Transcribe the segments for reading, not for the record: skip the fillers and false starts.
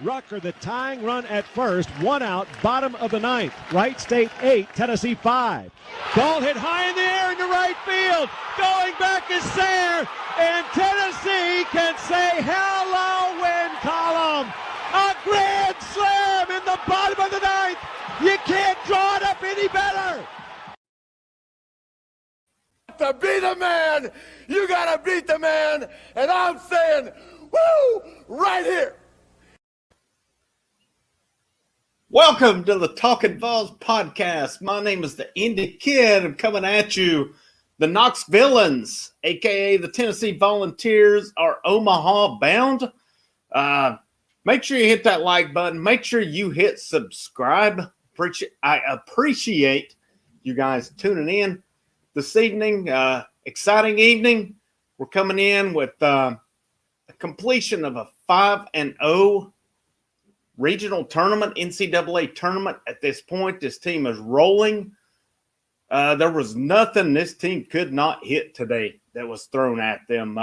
Rucker, the tying run at first, 1 out, bottom of the ninth. Wright State 8, Tennessee 5. Ball hit high in the air into right field. Going back is Sayre, and Tennessee can say hello, win column. A grand slam in the bottom of the ninth. You can't draw it up any better. To be the man, you gotta beat the man, and I'm saying, woo, right here. Welcome to the Talkin VAWLS podcast. My name is the Indy Kid. I'm coming at you. The Knox Villains, a.k.a. the Tennessee Volunteers, are Omaha bound. Make sure you hit that like button. Make sure you hit subscribe. I appreciate you guys tuning in this evening. Exciting evening. We're coming in with a completion of a 5-0 regional tournament, NCAA tournament. At this point, this team is rolling. There was nothing this team could not hit today that was thrown at them.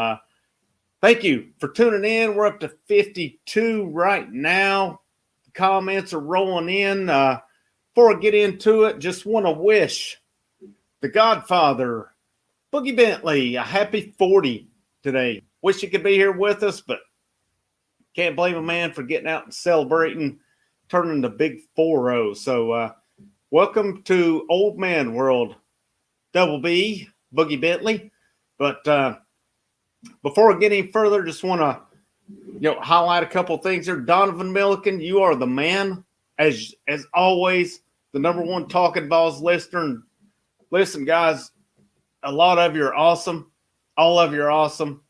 Thank you for tuning in. We're up to 52 right now. The comments are rolling in. Before I get into it, just want to wish the Godfather, Boogie Bentley, a happy 40 today. Wish he could be here with us, but can't blame a man for getting out and celebrating, turning the big 4-0. So welcome to Old Man World, Double B, Boogie Bentley. But before I get any further, just want to highlight a couple things here. Donovan Milliken, you are the man, as always, the number one Talkin VAWLS listener. And listen, guys, a lot of you are awesome. All of you are awesome.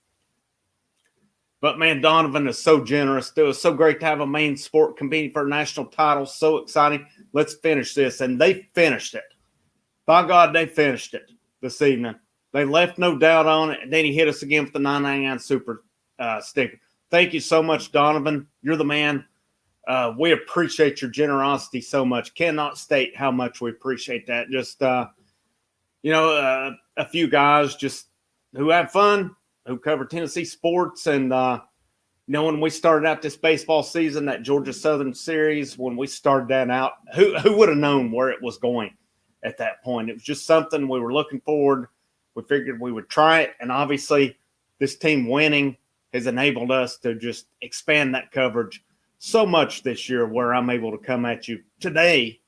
But, man, Donovan is so generous. It was so great to have a main sport competing for a national title. So exciting. Let's finish this. And they finished it. By God, they finished it this evening. They left no doubt on it. And then he hit us again with the 999 Super sticker. Thank you so much, Donovan. You're the man. We appreciate your generosity so much. Cannot state how much we appreciate that. Just, a few guys just who have fun, who cover Tennessee sports. And, when we started out this baseball season, that Georgia Southern series, when we started that out, who would have known where it was going at that point? It was just something we were looking forward. We figured we would try it. And obviously this team winning has enabled us to just expand that coverage so much this year, where I'm able to come at you today,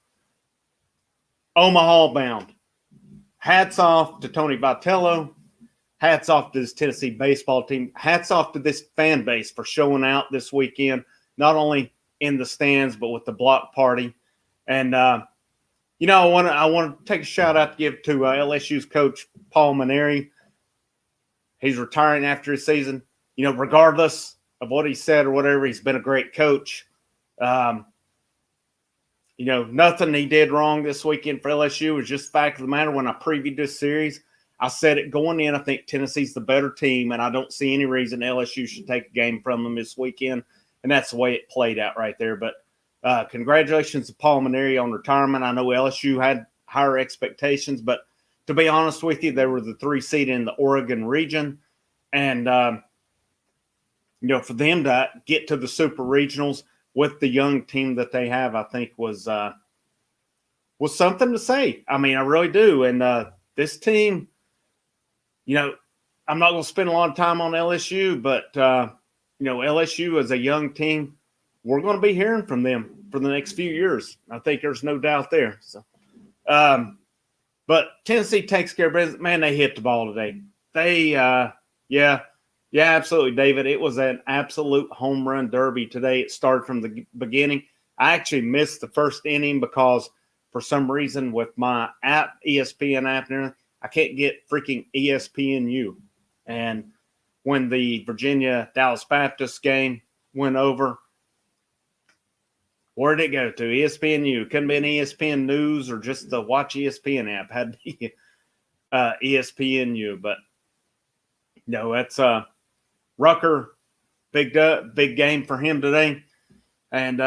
Omaha bound. Hats off to Tony Vitello. Hats off to this Tennessee baseball team. Hats off to this fan base for showing out this weekend, not only in the stands, but with the block party. And, I want to take a shout out to give to LSU's coach, Paul Maneri. He's retiring after his season. Regardless of what he said or whatever, he's been a great coach. Nothing he did wrong this weekend for LSU. It was just the fact of the matter. When I previewed this series, I said it going in, I think Tennessee's the better team, and I don't see any reason LSU should take a game from them this weekend. And that's the way it played out right there. But congratulations to Paul Maneri on retirement. I know LSU had higher expectations, but to be honest with you, they were the 3 seed in the Oregon region. And, for them to get to the super regionals with the young team that they have, I think was something to say. I mean, I really do. And this team, I'm not going to spend a lot of time on LSU, but, LSU as a young team, we're going to be hearing from them for the next few years. I think there's no doubt there. So, but Tennessee takes care of business. Man, they hit the ball today. They, yeah, absolutely, David. It was an absolute home run derby today. It started from the beginning. I actually missed the first inning because for some reason with my app, ESPN app and everything, I can't get freaking ESPNU. And when the Virginia-Dallas Baptist game went over, where did it go to? ESPNU. Couldn't be an ESPN News or just the Watch ESPN app. Had to be ESPNU. But, that's Rucker, big game for him today. And,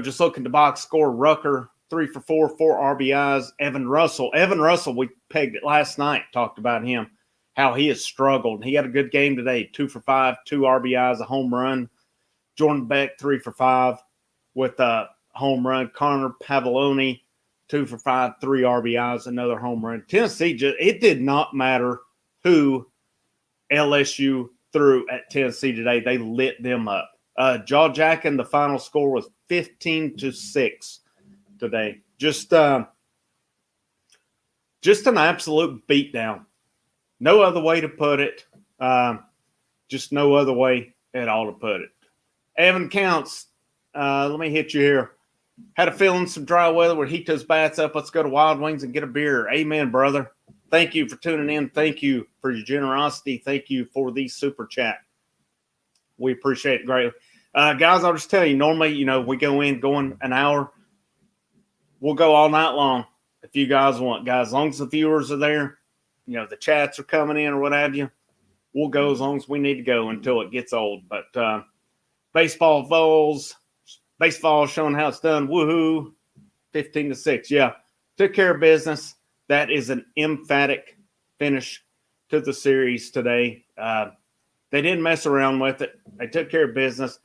just looking to box score, Rucker, 3 for 4, 4 RBIs. Evan Russell, we pegged it last night, talked about him, how he has struggled. He had a good game today, 2 for 5, 2 RBIs, a home run. Jordan Beck, 3 for 5. with a home run. Connor Pavoloni, 2 for 5, 3 RBIs, another home run. Tennessee, it did not matter who LSU threw at Tennessee today. They lit them up. Jaw Jacking, the final score was 15-6 today. Just an absolute beatdown. No other way to put it. Just no other way at all to put it. Evan Counts, let me hit you here. Had a feeling some dry weather would heat those bats up. Let's go to Wild Wings and get a beer. Amen, brother. Thank you for tuning in. Thank you for your generosity. Thank you for the super chat. We appreciate it greatly. Guys, I'll just tell you, normally, we going an hour. We'll go all night long if you guys want, guys. As long as the viewers are there, the chats are coming in or what have you, we'll go as long as we need to go until it gets old. But baseball VAWLS, baseball showing how it's done. Woohoo, 15-6. Yeah, took care of business. That is an emphatic finish to the series today. They didn't mess around with it. They took care of business.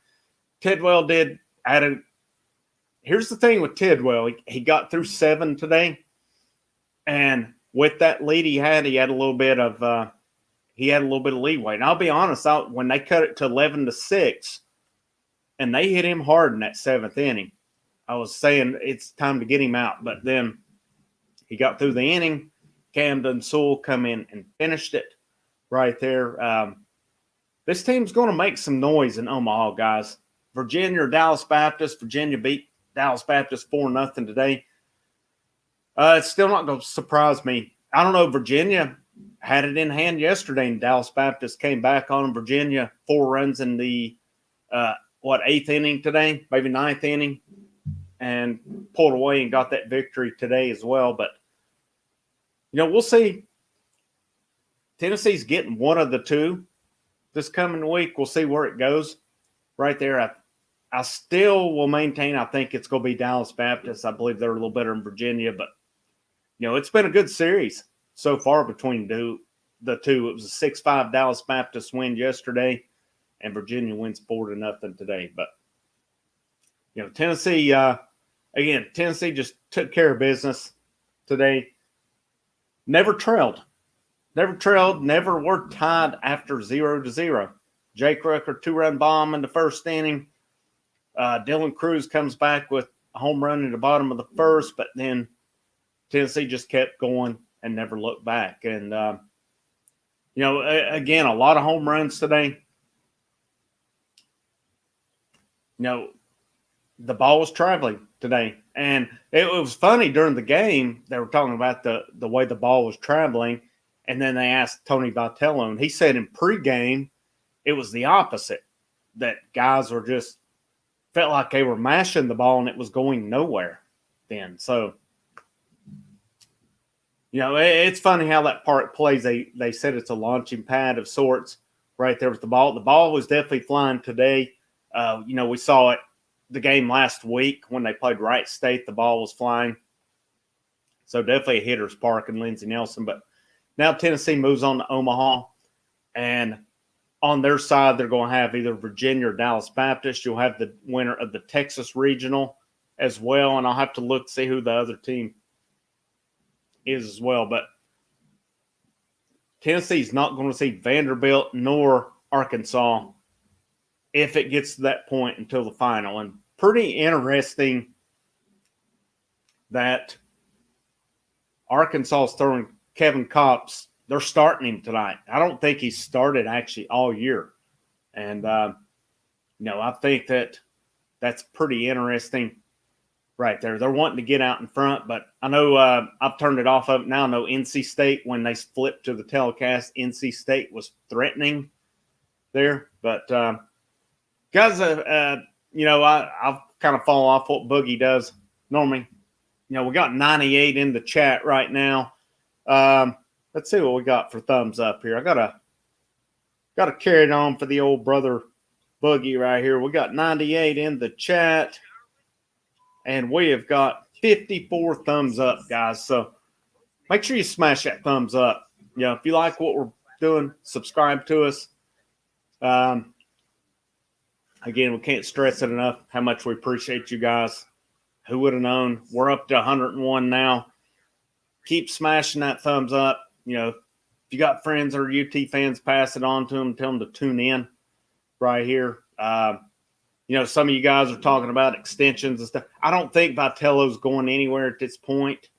Tidwell did add here's the thing with Tidwell. He got through 7 today, and with that lead he had a little bit of leeway. And I'll be honest, when they cut it to 11-6, and they hit him hard in that 7th inning, I was saying it's time to get him out. But then he got through the inning. Camden Sewell come in and finished it right there. This team's going to make some noise in Omaha, guys. Virginia or Dallas Baptist. Virginia beat Dallas Baptist 4-0 today. It's still not going to surprise me. I don't know. Virginia had it in hand yesterday, and Dallas Baptist came back on Virginia. 4 runs in the 8th inning today, maybe 9th inning, and pulled away and got that victory today as well. But we'll see. Tennessee's getting one of the two this coming week. We'll see where it goes. Right there, I still will maintain I think it's going to be Dallas Baptist. I believe they're a little better than Virginia, but it's been a good series so far between the two. It was a 6-5 Dallas Baptist win yesterday, and Virginia wins 4-0 today. But Tennessee, again, Tennessee just took care of business today. Never trailed, never were tied after 0-0. Jake Rucker, 2-run bomb in the 1st inning. Dylan Cruz comes back with a home run in the bottom of the 1st, but then Tennessee just kept going and never looked back. And, again, a lot of home runs today. The ball was traveling today. And it was funny during the game. They were talking about the way the ball was traveling. And then they asked Tony Vitello, and he said in pregame, it was the opposite, that guys were just felt like they were mashing the ball and it was going nowhere then. So, it's funny how that part plays. They said it's a launching pad of sorts right there with the ball. The ball was definitely flying today. We saw it the game last week when they played Wright State. The ball was flying. So definitely a hitter's park in Lindsey Nelson. But now Tennessee moves on to Omaha, and on their side, they're going to have either Virginia or Dallas Baptist. You'll have the winner of the Texas Regional as well, and I'll have to look to see who the other team is as well. But Tennessee's not going to see Vanderbilt nor Arkansas if it gets to that point until the final. And pretty interesting that Arkansas is throwing Kevin Kopps. They're starting him tonight. I don't think he's started actually all year. And, I think that's pretty interesting right there. They're wanting to get out in front, but I know I've turned it off of it now. I know NC State, when they flipped to the telecast, NC State was threatening there. But, guys, I've kind of fallen off what Boogie does normally. We got 98 in the chat right now. Let's see what we got for thumbs up here. I gotta carry it on for the old brother Boogie right here. We got 98 in the chat, and we have got 54 thumbs up, guys. So make sure you smash that thumbs up. If you like what we're doing, subscribe to us. I Again, we can't stress it enough how much we appreciate you guys. Who would have known? We're up to 101 now. Keep smashing that thumbs up. If you got friends or UT fans, pass it on to them. Tell them to tune in right here. Some of you guys are talking about extensions and stuff. I don't think Vitello's going anywhere at this point.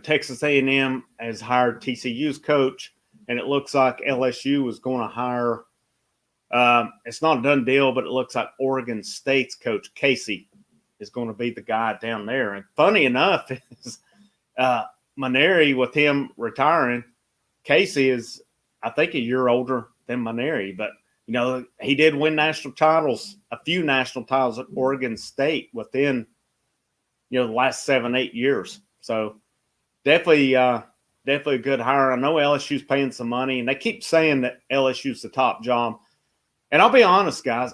Texas A&M has hired TCU's coach, and it looks like LSU is going to hire it's not a done deal, but it looks like Oregon State's coach, Casey, is going to be the guy down there. And funny enough is Maneri, with him retiring, Casey is, I think, a year older than Maneri. But, he did win national titles, a few national titles at Oregon State within, the last 7-8 years. So definitely a good hire. I know LSU's paying some money, and they keep saying that LSU's the top job. And I'll be honest, guys,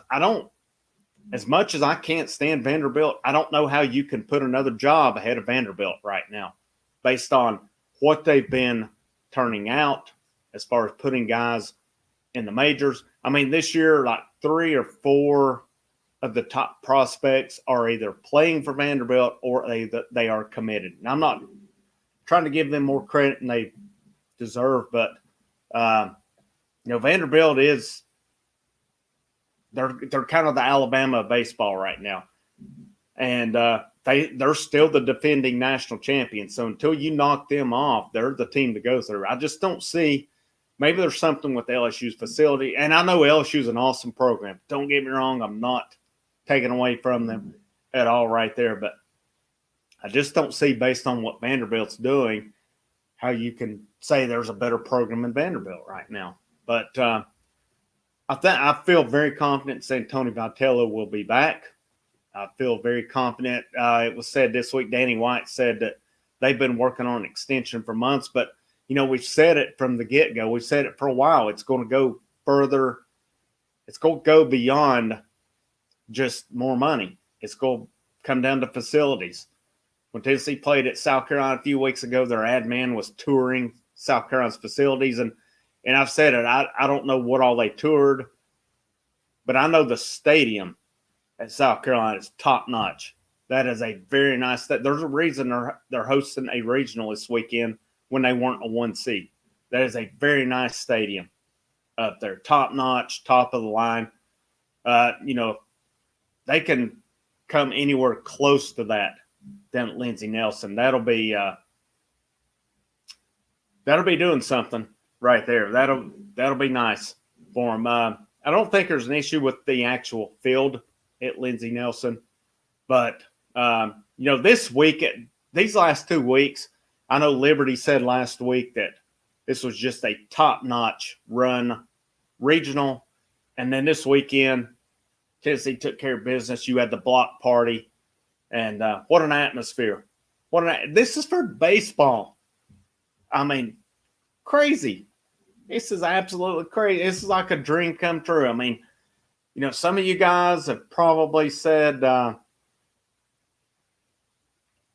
as much as I can't stand Vanderbilt, I don't know how you can put another job ahead of Vanderbilt right now based on what they've been turning out as far as putting guys in the majors. I mean, this year, like 3 or 4 of the top prospects are either playing for Vanderbilt or they are committed. And I'm not trying to give them more credit than they deserve, but, Vanderbilt is – They're kind of the Alabama of baseball right now. And they're still the defending national champions. So until you knock them off, they're the team to go through. I just don't see – maybe there's something with LSU's facility. And I know LSU's an awesome program. Don't get me wrong. I'm not taking away from them at all right there. But I just don't see, based on what Vanderbilt's doing, how you can say there's a better program than Vanderbilt right now. But I feel very confident saying Tony Vitello will be back. I feel very confident. It was said this week, Danny White said that they've been working on an extension for months, but, we've said it from the get-go. We've said it for a while. It's going to go further. It's going to go beyond just more money. It's going to come down to facilities. When Tennessee played at South Carolina a few weeks ago, their ad man was touring South Carolina's facilities, and I've said it, I don't know what all they toured, but I know the stadium at South Carolina is top-notch. That is a very nice – there's a reason they're hosting a regional this weekend when they weren't a 1 seed. That is a very nice stadium up there, top-notch, top of the line. They can come anywhere close to that down at Lindsey Nelson. That'll be doing something right there. That'll be nice for them. I don't think there's an issue with the actual field at Lindsey Nelson, but this week, these last 2 weeks, I know Liberty said last week that this was just a top-notch run regional, and then this weekend, Tennessee took care of business. You had the block party, and what an atmosphere! This is for baseball. I mean, crazy. This is absolutely crazy. This is like a dream come true. I mean, some of you guys have probably said,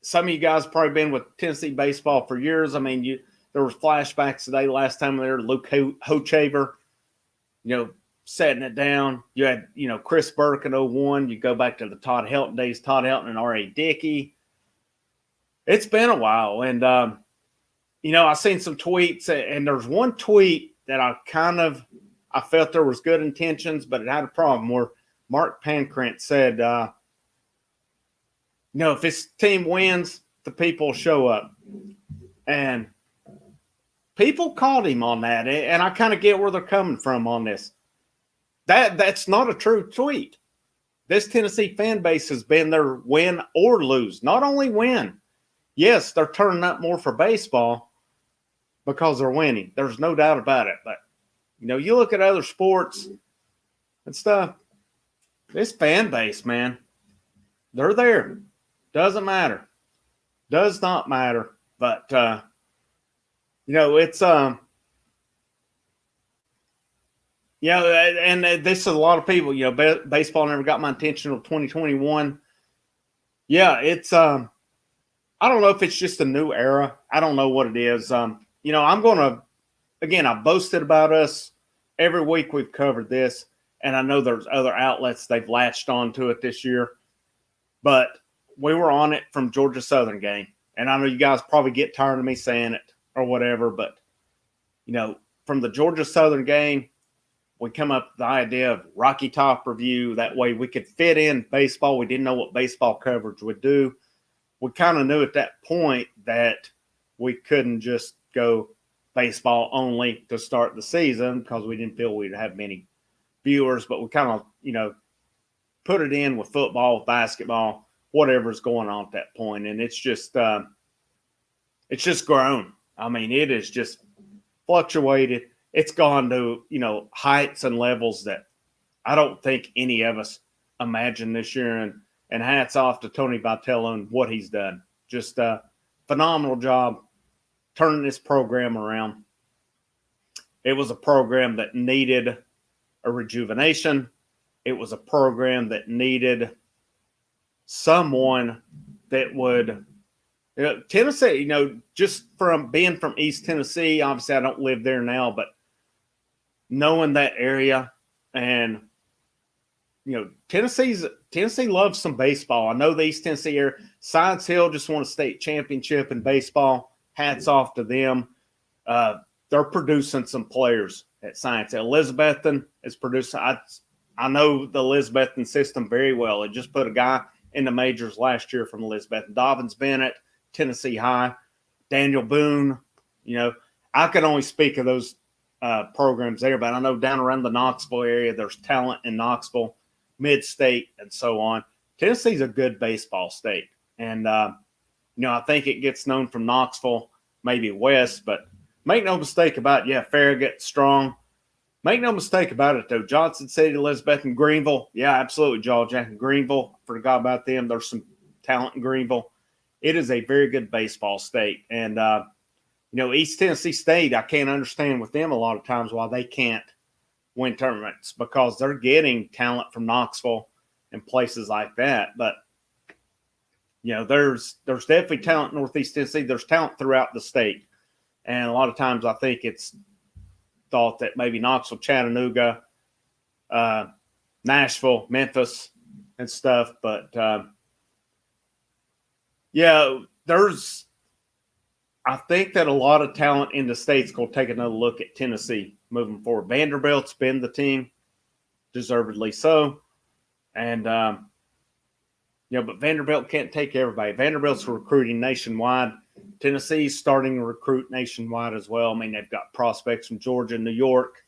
some of you guys have probably been with Tennessee baseball for years. I mean, there were flashbacks today. Last time they were Luke Hochaver, setting it down. You had, Chris Burke in 01. You go back to the Todd Helton days, Todd Helton and R.A. Dickey. It's been a while. And, I seen some tweets, and there's one tweet that I felt there was good intentions, but it had a problem where Mark Pancrant said, if this team wins, the people will show up. And people called him on that, and I kind of get where they're coming from on this. That's not a true tweet. This Tennessee fan base has been there win or lose, not only win. Yes, they're turning up more for baseball because they're winning. There's no doubt about it. But, you look at other sports and stuff, this fan base, man, they're there. Doesn't matter. Does not matter. But, it's and this is a lot of people, baseball never got my attention until 2021. Yeah, it's I don't know if it's just a new era. I don't know what it is. I'm going to, again, I boasted about us. Every week we've covered this. and I know there's other outlets they've latched on to it this year, but we were on it from Georgia Southern game. And I know you guys probably get tired of me saying it or whatever, but, from the Georgia Southern game, we come up with the idea of Rocky Top review. That way we could fit in baseball. We didn't know what baseball coverage would do. We kind of knew at that point that we couldn't just go baseball only to start the season because we didn't feel we'd have many viewers, but we kind of, put it in with football, with basketball, whatever's going on at that point. And it's just grown. I mean, it has just fluctuated. It's gone to, heights and levels that I don't think any of us imagined this year. And hats off to Tony Vitello and what he's done. Just a phenomenal job turning this program around. It was a program that needed a rejuvenation. It was a program that needed someone that would Tennessee, just from being from East Tennessee, obviously I don't live there now, but knowing that area and, Tennessee loves some baseball. I know the East Tennessee area. Science Hill just won a state championship in baseball. Hats off to them. They're producing some players at Science Hill. Elizabethton is producing. I know the Elizabethton system very well. It just put a guy in the majors last year from Elizabethton. Dobbins Bennett, Tennessee High, Daniel Boone. I can only speak of those programs there, but I know down around the Knoxville area, there's talent in Knoxville, mid-state, and so on. Tennessee's a good baseball state. And, I think it gets known from Knoxville, maybe west, but make no mistake about it. Farragut, Strong. Make no mistake about it, though. Johnson City, Elizabeth, and Greenville. Yeah, absolutely, Jack and Greenville. Forgot about them. There's some talent in Greenville. It is a very good baseball state. And, East Tennessee State, I can't understand with them a lot of times why they can't win tournaments because they're getting talent from Knoxville and places like that. But, there's definitely talent in Northeast Tennessee. There's talent throughout the state. And a lot of times I think it's thought that maybe Knoxville, Chattanooga, Nashville, Memphis, and stuff. But, I think that a lot of talent in the state's going to take another look at Tennessee moving forward. Vanderbilt's been the team, deservedly so. And, but Vanderbilt can't take everybody. Vanderbilt's recruiting nationwide. Tennessee's starting to recruit nationwide as well. I mean, they've got prospects from Georgia, New York.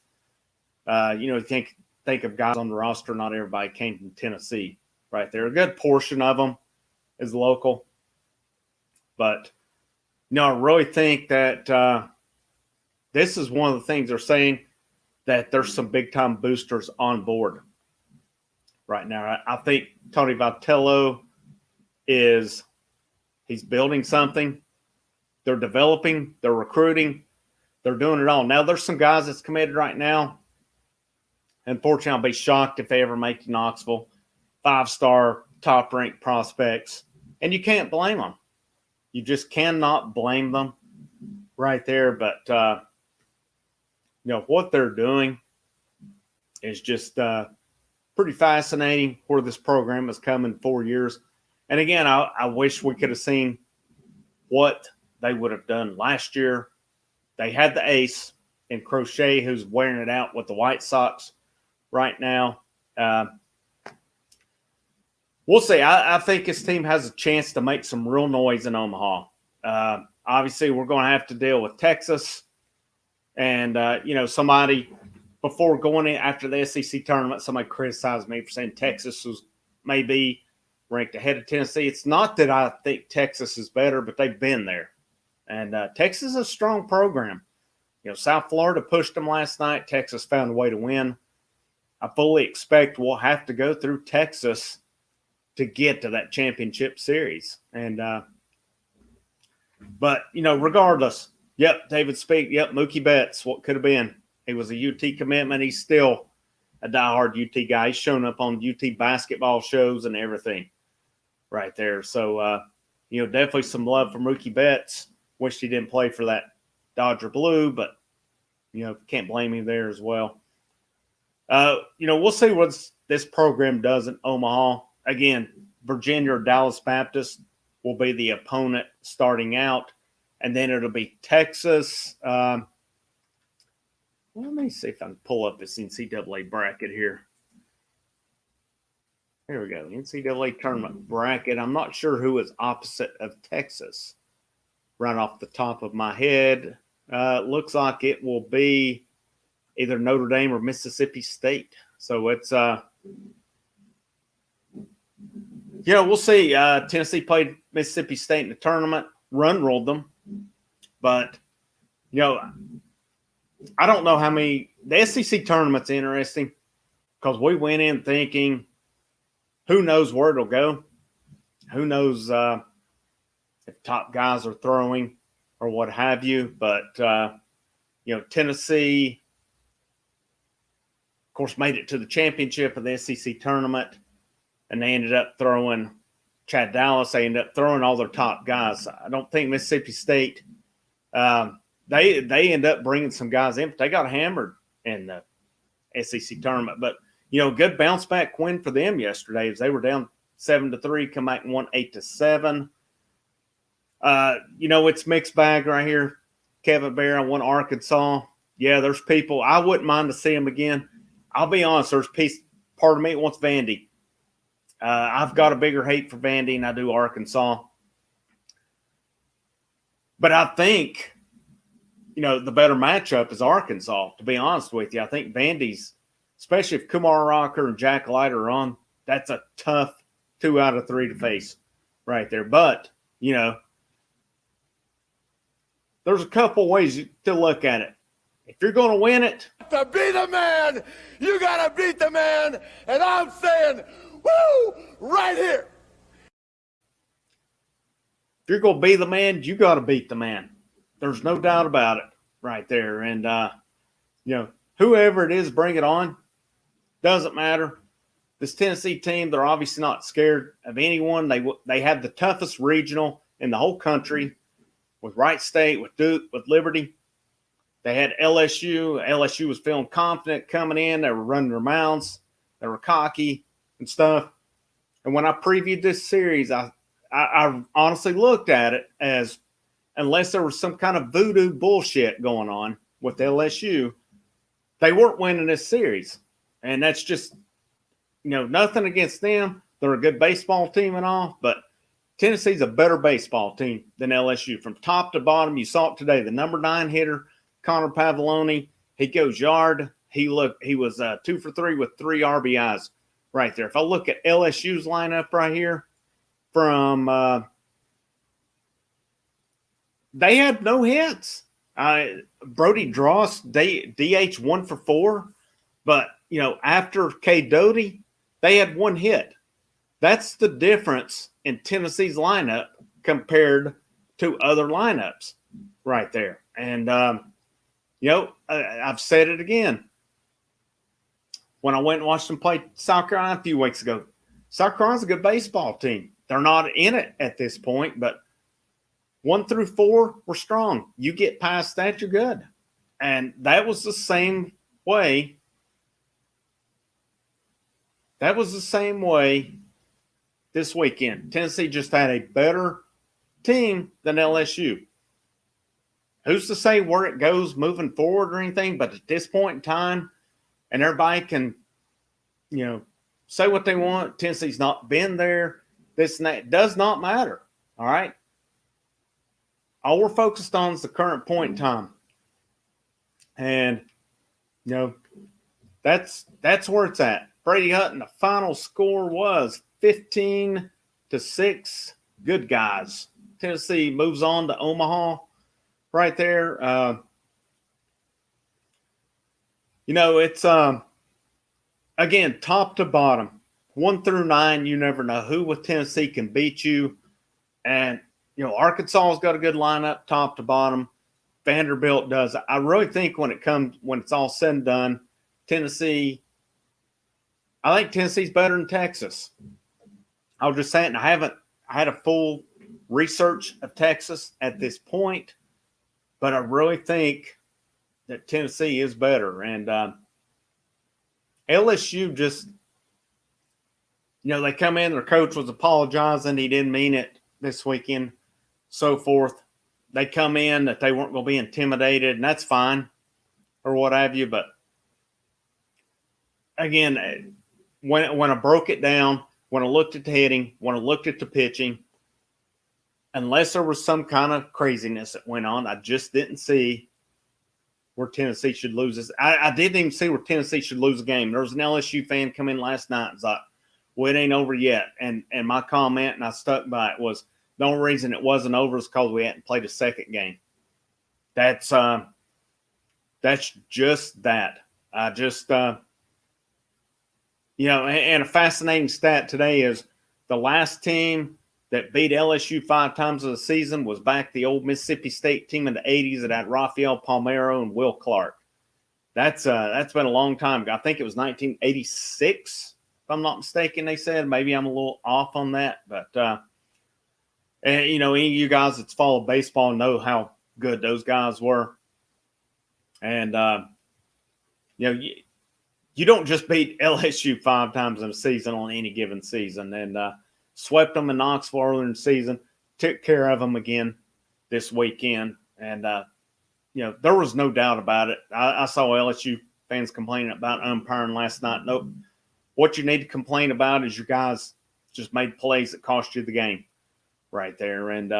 Think of guys on the roster. Not everybody came from Tennessee right there. A good portion of them is local. But, I really think that this is one of the things they're saying, that there's some big-time boosters on board right now. I think Tony Vitello he's building something. They're developing, they're recruiting, they're doing it all. Now, there's some guys that's committed right now. Unfortunately, I'll be shocked if they ever make Knoxville. 5-star, top-ranked prospects. And you can't blame them. You just cannot blame them right there. But, what they're doing is just pretty fascinating where this program has come in 4 years. And, again, I wish we could have seen what they would have done last year. They had the ace in Crochet, who's wearing it out with the White Sox right now. We'll see. I think this team has a chance to make some real noise in Omaha. Obviously, we're going to have to deal with Texas. And, somebody before going in after the SEC tournament, somebody criticized me for saying Texas was maybe ranked ahead of Tennessee. It's not that I think Texas is better, but they've been there. And Texas is a strong program. South Florida pushed them last night. Texas found a way to win. I fully expect we'll have to go through Texas to get to that championship series. And, but, regardless, David Speak, Mookie Betts, what could have been. He was a UT commitment. He's still a diehard UT guy. He's shown up on UT basketball shows and everything right there. So, definitely some love for Mookie Betts. Wish he didn't play for that Dodger Blue, but, can't blame him there as well. We'll see what this program does in Omaha. Again, Virginia or Dallas Baptist will be the opponent starting out, and then it'll be Texas. Let me see if I can pull up this NCAA bracket here. Here we go, NCAA tournament bracket. I'm not sure who is opposite of Texas. Right off the top of my head, looks like it will be either Notre Dame or Mississippi State. So it's we'll see. Tennessee played Mississippi State in the tournament, run-rolled them. But, I don't know how many – the SEC tournament's interesting because we went in thinking who knows where it'll go. Who knows if top guys are throwing or what have you. But, Tennessee, of course, made it to the championship of the SEC tournament, and they ended up throwing Chad Dallas. They ended up throwing all their top guys. I don't think Mississippi State they end up bringing some guys in, but they got hammered in the SEC tournament. But, good bounce back win for them yesterday as they were down 7-3, come back and won 8-7. It's mixed bag right here. Kevin Bear, I won Arkansas. Yeah, there's people. I wouldn't mind to see them again. I'll be honest, there's part of me that wants Vandy. I've got a bigger hate for Vandy than I do Arkansas. But I think, the better matchup is Arkansas, to be honest with you. I think Vandy's, especially if Kumar Rocker and Jack Light are on, that's a tough 2 out of 3 to face right there. But, there's a couple ways to look at it. If you're going to win it. To be the man, you got to beat the man. And I'm saying, woo, right here. If you're going to be the man, you got to beat the man. There's no doubt about it right there. And, whoever it is, bring it on. Doesn't matter. This Tennessee team, they're obviously not scared of anyone. They have the toughest regional in the whole country with Wright State, with Duke, with Liberty. They had LSU. LSU was feeling confident coming in. They were running their mouths. They were cocky and stuff. And when I previewed this series, I honestly looked at it as, unless there was some kind of voodoo bullshit going on with LSU, they weren't winning this series. And that's just, nothing against them. They're a good baseball team and all, but Tennessee's a better baseball team than LSU. From top to bottom, you saw it today. The number 9 hitter, Connor Pavoloni, he goes yard. He was 2 for 3 with 3 RBIs right there. If I look at LSU's lineup right here, from they had no hits. Brody Dross, DH 1 for 4, but after K. Doty, they had 1 hit. That's the difference in Tennessee's lineup compared to other lineups right there. And I've said it again. When I went and watched them play South Carolina a few weeks ago, South Carolina's a good baseball team. They're not in it at this point, but 1 through 4 were strong. You get past that, you're good. And that was the same way. That was the same way this weekend. Tennessee just had a better team than LSU. Who's to say where it goes moving forward or anything? But at this point in time, and everybody can, say what they want. Tennessee's not been there. This and that. It does not matter. All right? All we're focused on is the current point in time. And, that's where it's at. Brady Hutton, the final score was 15-6. Good guys. Tennessee moves on to Omaha right there. It's again, top to bottom, 1 through 9. You never know who with Tennessee can beat you. And, Arkansas's got a good lineup, top to bottom. Vanderbilt does. I really think when it's all said and done, I think Tennessee's better than Texas. I was just saying, I had a full research of Texas at this point, but I really think that Tennessee is better. And LSU just, they come in, their coach was apologizing. He didn't mean it this weekend, so forth. They come in that they weren't going to be intimidated, and that's fine or what have you. But, again, when I broke it down, when I looked at the hitting, when I looked at the pitching, unless there was some kind of craziness that went on, I just didn't see where Tennessee should lose this. I didn't even see where Tennessee should lose a game. There was an LSU fan come in last night and was like, well, it ain't over yet. And my comment, and I stuck by it, was the only reason it wasn't over is because we hadn't played a second game. That's just that. I just and a fascinating stat today is the last team that beat LSU 5 times in the season was back the old Mississippi State team in the 80s that had Rafael Palmeiro and Will Clark. That's been a long time ago. I think it was 1986, if I'm not mistaken, they said. Maybe I'm a little off on that. But, any of you guys that's followed baseball know how good those guys were. And, you don't just beat LSU 5 times in a season on any given season. And swept them in Knoxville earlier in the season, took care of them again this weekend. And, there was no doubt about it. I saw LSU fans complaining about umpiring last night. Nope. What you need to complain about is your guys just made plays that cost you the game right there. And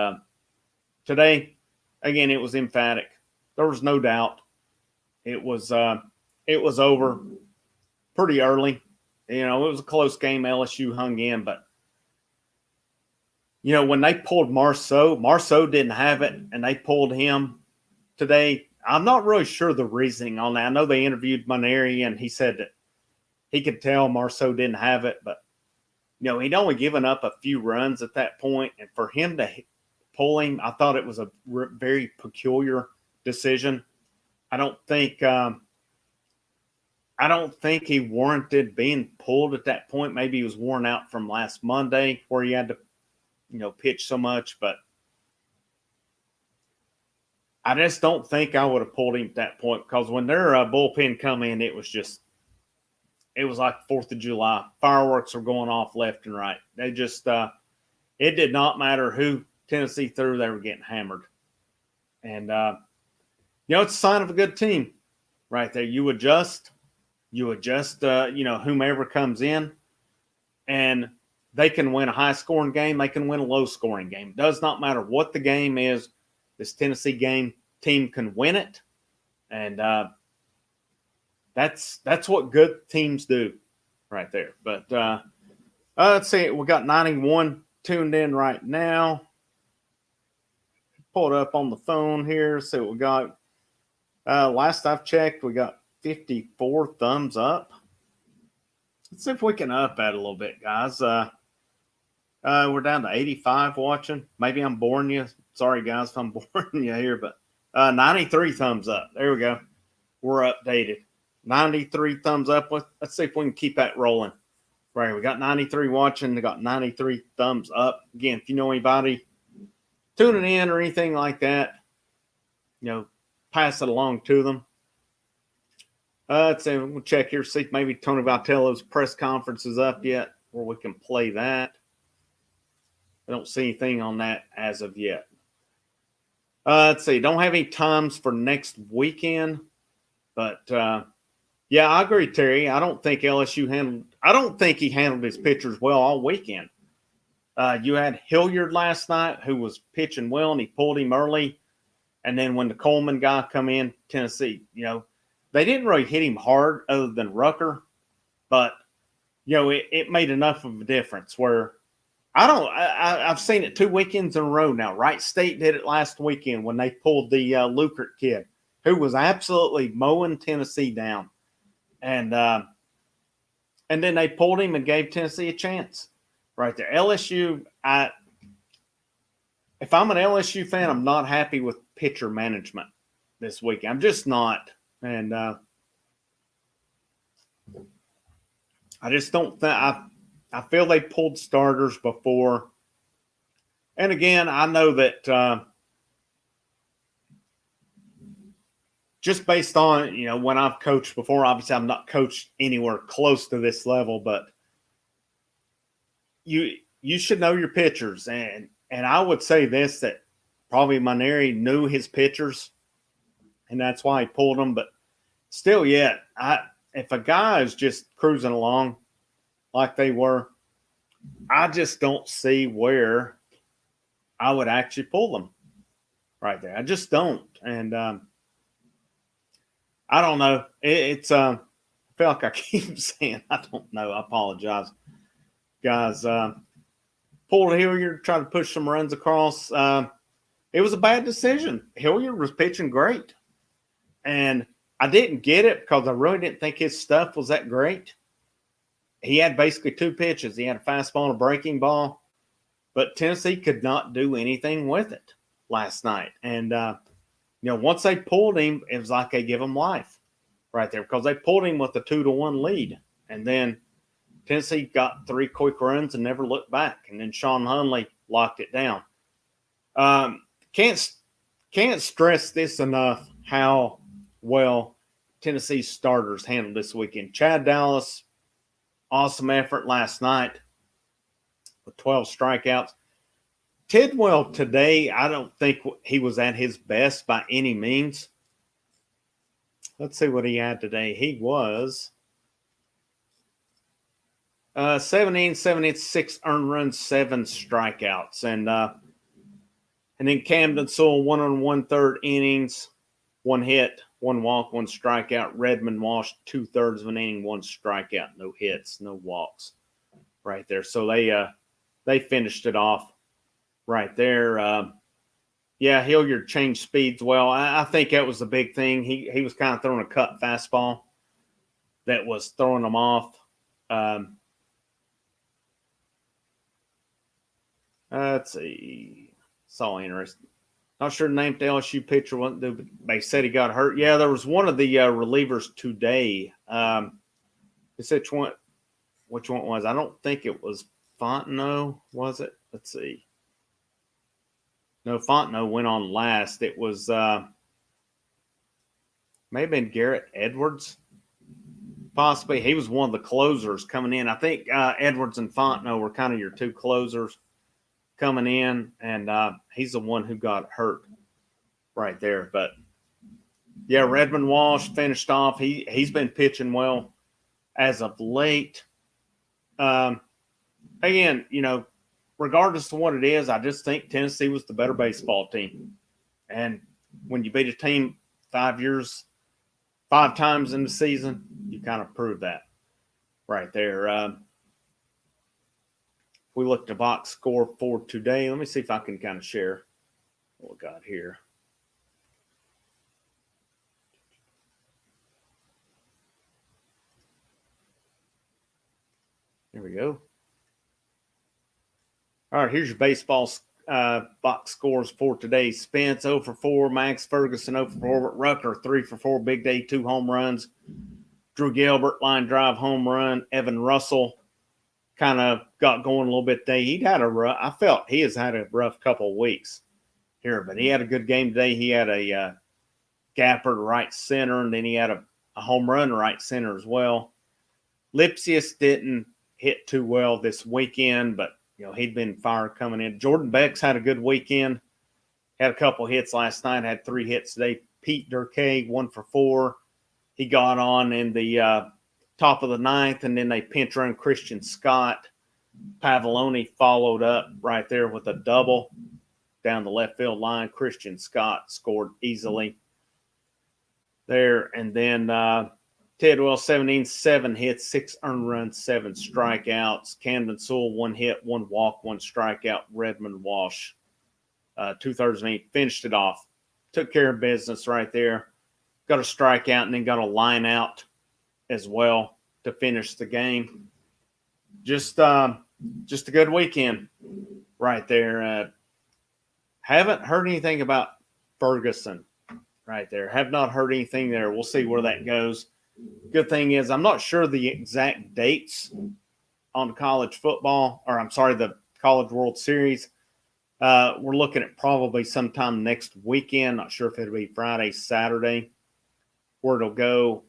today, again, it was emphatic. There was no doubt. It was over pretty early. It was a close game. LSU hung in, but when they pulled Marceau didn't have it, and they pulled him today. I'm not really sure the reasoning on that. I know they interviewed Maneri, and he said that he could tell Marceau didn't have it, but he'd only given up a few runs at that point, and for him to pull him, I thought it was a very peculiar decision. I don't think he warranted being pulled at that point. Maybe he was worn out from last Monday where he had to, pitch so much. But I just don't think I would have pulled him at that point, because when their bullpen come in, it was like 4th of July. Fireworks were going off left and right. They just it did not matter who Tennessee threw, they were getting hammered. And, it's a sign of a good team right there. You adjust, whomever comes in, and they can win a high-scoring game. They can win a low-scoring game. It does not matter what the game is. This Tennessee team can win it, and that's what good teams do right there. But let's see. We got 91 tuned in right now. Pull it up on the phone here. See what we got. Last I've checked, we got 54 thumbs up. Let's see if we can up that a little bit, guys. We're down to 85 watching. Maybe I'm boring you. Sorry, guys, if I'm boring you here, but 93 thumbs up. There we go. We're updated. 93 thumbs up. Let's see if we can keep that rolling. Right, we got 93 watching. They got 93 thumbs up. Again, if you know anybody tuning in or anything like that, pass it along to them. Let's see. We'll check here, see if maybe Tony Vitello's press conference is up yet, where we can play that. I don't see anything on that as of yet. Let's see. Don't have any times for next weekend, but yeah, I agree, Terry. I don't think he handled his pitchers well all weekend. You had Hilliard last night, who was pitching well, and he pulled him early. And then when the Coleman guy come in, Tennessee, they didn't really hit him hard other than Rucker, but it made enough of a difference where I've seen it 2 weekends in a row now. Wright State did it last weekend when they pulled the Lukert kid, who was absolutely mowing Tennessee down. And then they pulled him and gave Tennessee a chance right there. LSU, if I'm an LSU fan, I'm not happy with pitcher management this week. I'm just not. And I just don't think I feel they pulled starters before. And again, I know that just based on, when I've coached before, obviously I've not coached anywhere close to this level, but you should know your pitchers. And I would say this, that probably Maneri knew his pitchers, and that's why he pulled them. But still, if a guy is just cruising along like they were, I just don't see where I would actually pull them right there. I just don't. And I don't know. I feel like I keep saying I don't know. I apologize. Guys, pulled Hilliard, tried to push some runs across. It was a bad decision. Hilliard was pitching great. And I didn't get it because I really didn't think his stuff was that great. He had basically two pitches. He had a fastball and a breaking ball. But Tennessee could not do anything with it last night. And, once they pulled him, it was like they give him life right there because they pulled him with a 2-1 lead. And then Tennessee got 3 quick runs and never looked back. And then Sean Hunley locked it down. Can't stress this enough how well Tennessee's starters handled this weekend. Chad Dallas, awesome effort last night with 12 strikeouts. Tidwell today, I don't think he was at his best by any means. Let's see what he had today. He was 7 innings, 7 hits, 6 earned runs, 7 strikeouts. And then Camden Sewell, 1 1/3 innings, 1 hit, 1 walk, 1 strikeout. Redmond Walsh, 2/3 of an inning, 1 strikeout, no hits, no walks right there. So they finished it off right there. Hilliard changed speeds well. I think that was the big thing. He was kind of throwing a cut fastball that was throwing them off. Let's see. It's all interesting. Not sure the name of the LSU pitcher wasn't there, but they said he got hurt. Yeah, there was one of the relievers today. They said which one it was. I don't think it was Fontenot, was it? Let's see. No, Fontenot went on last. It was may have been Garrett Edwards, possibly. He was one of the closers coming in. I think Edwards and Fontenot were kind of your 2 closers coming in, and he's the one who got hurt right there. But, Redmond Walsh finished off. He's been pitching well as of late. Again, regardless of what it is, I just think Tennessee was the better baseball team. And when you beat a team 5 times in the season, you kind of prove that right there. We looked at the box score for today. Let me see if I can kind of share what we got here. There we go. All right, here's your baseball box scores for today. Spence 0 for 4, Max Ferguson 0 for 4, Rucker 3 for 4, big day, 2 home runs. Drew Gilbert, line drive, home run. Evan Russell kind of got going a little bit today. I felt he has had a rough couple of weeks here, but he had a good game today. He had a gapper to right center, and then he had a home run to right center as well. Lipsius didn't hit too well this weekend, but he'd been fire coming in. Jordan Beck's had a good weekend. Had a couple hits last night. Had 3 hits today. Pete Durkay, 1 for 4. He got on in the top of the 9th, and then they pinch run Christian Scott. Pavoloni followed up right there with a double down the left field line. Christian Scott scored easily there. And then Tidwell, 17, 7 hits, 6 earned runs, 7 strikeouts. Camden Sewell, 1 hit, 1 walk, 1 strikeout. Redmond Walsh, 2/3 of an inning, finished it off. Took care of business right there. Got a strikeout and then got a line out as well to finish the game. Just a good weekend right there. Haven't heard anything about Ferguson right there. Have not heard anything there. We'll see where that goes. Good thing is I'm not sure the exact dates on the college football, the College World Series. We're looking at probably sometime next weekend. Not sure if it'll be Friday, Saturday where it'll go.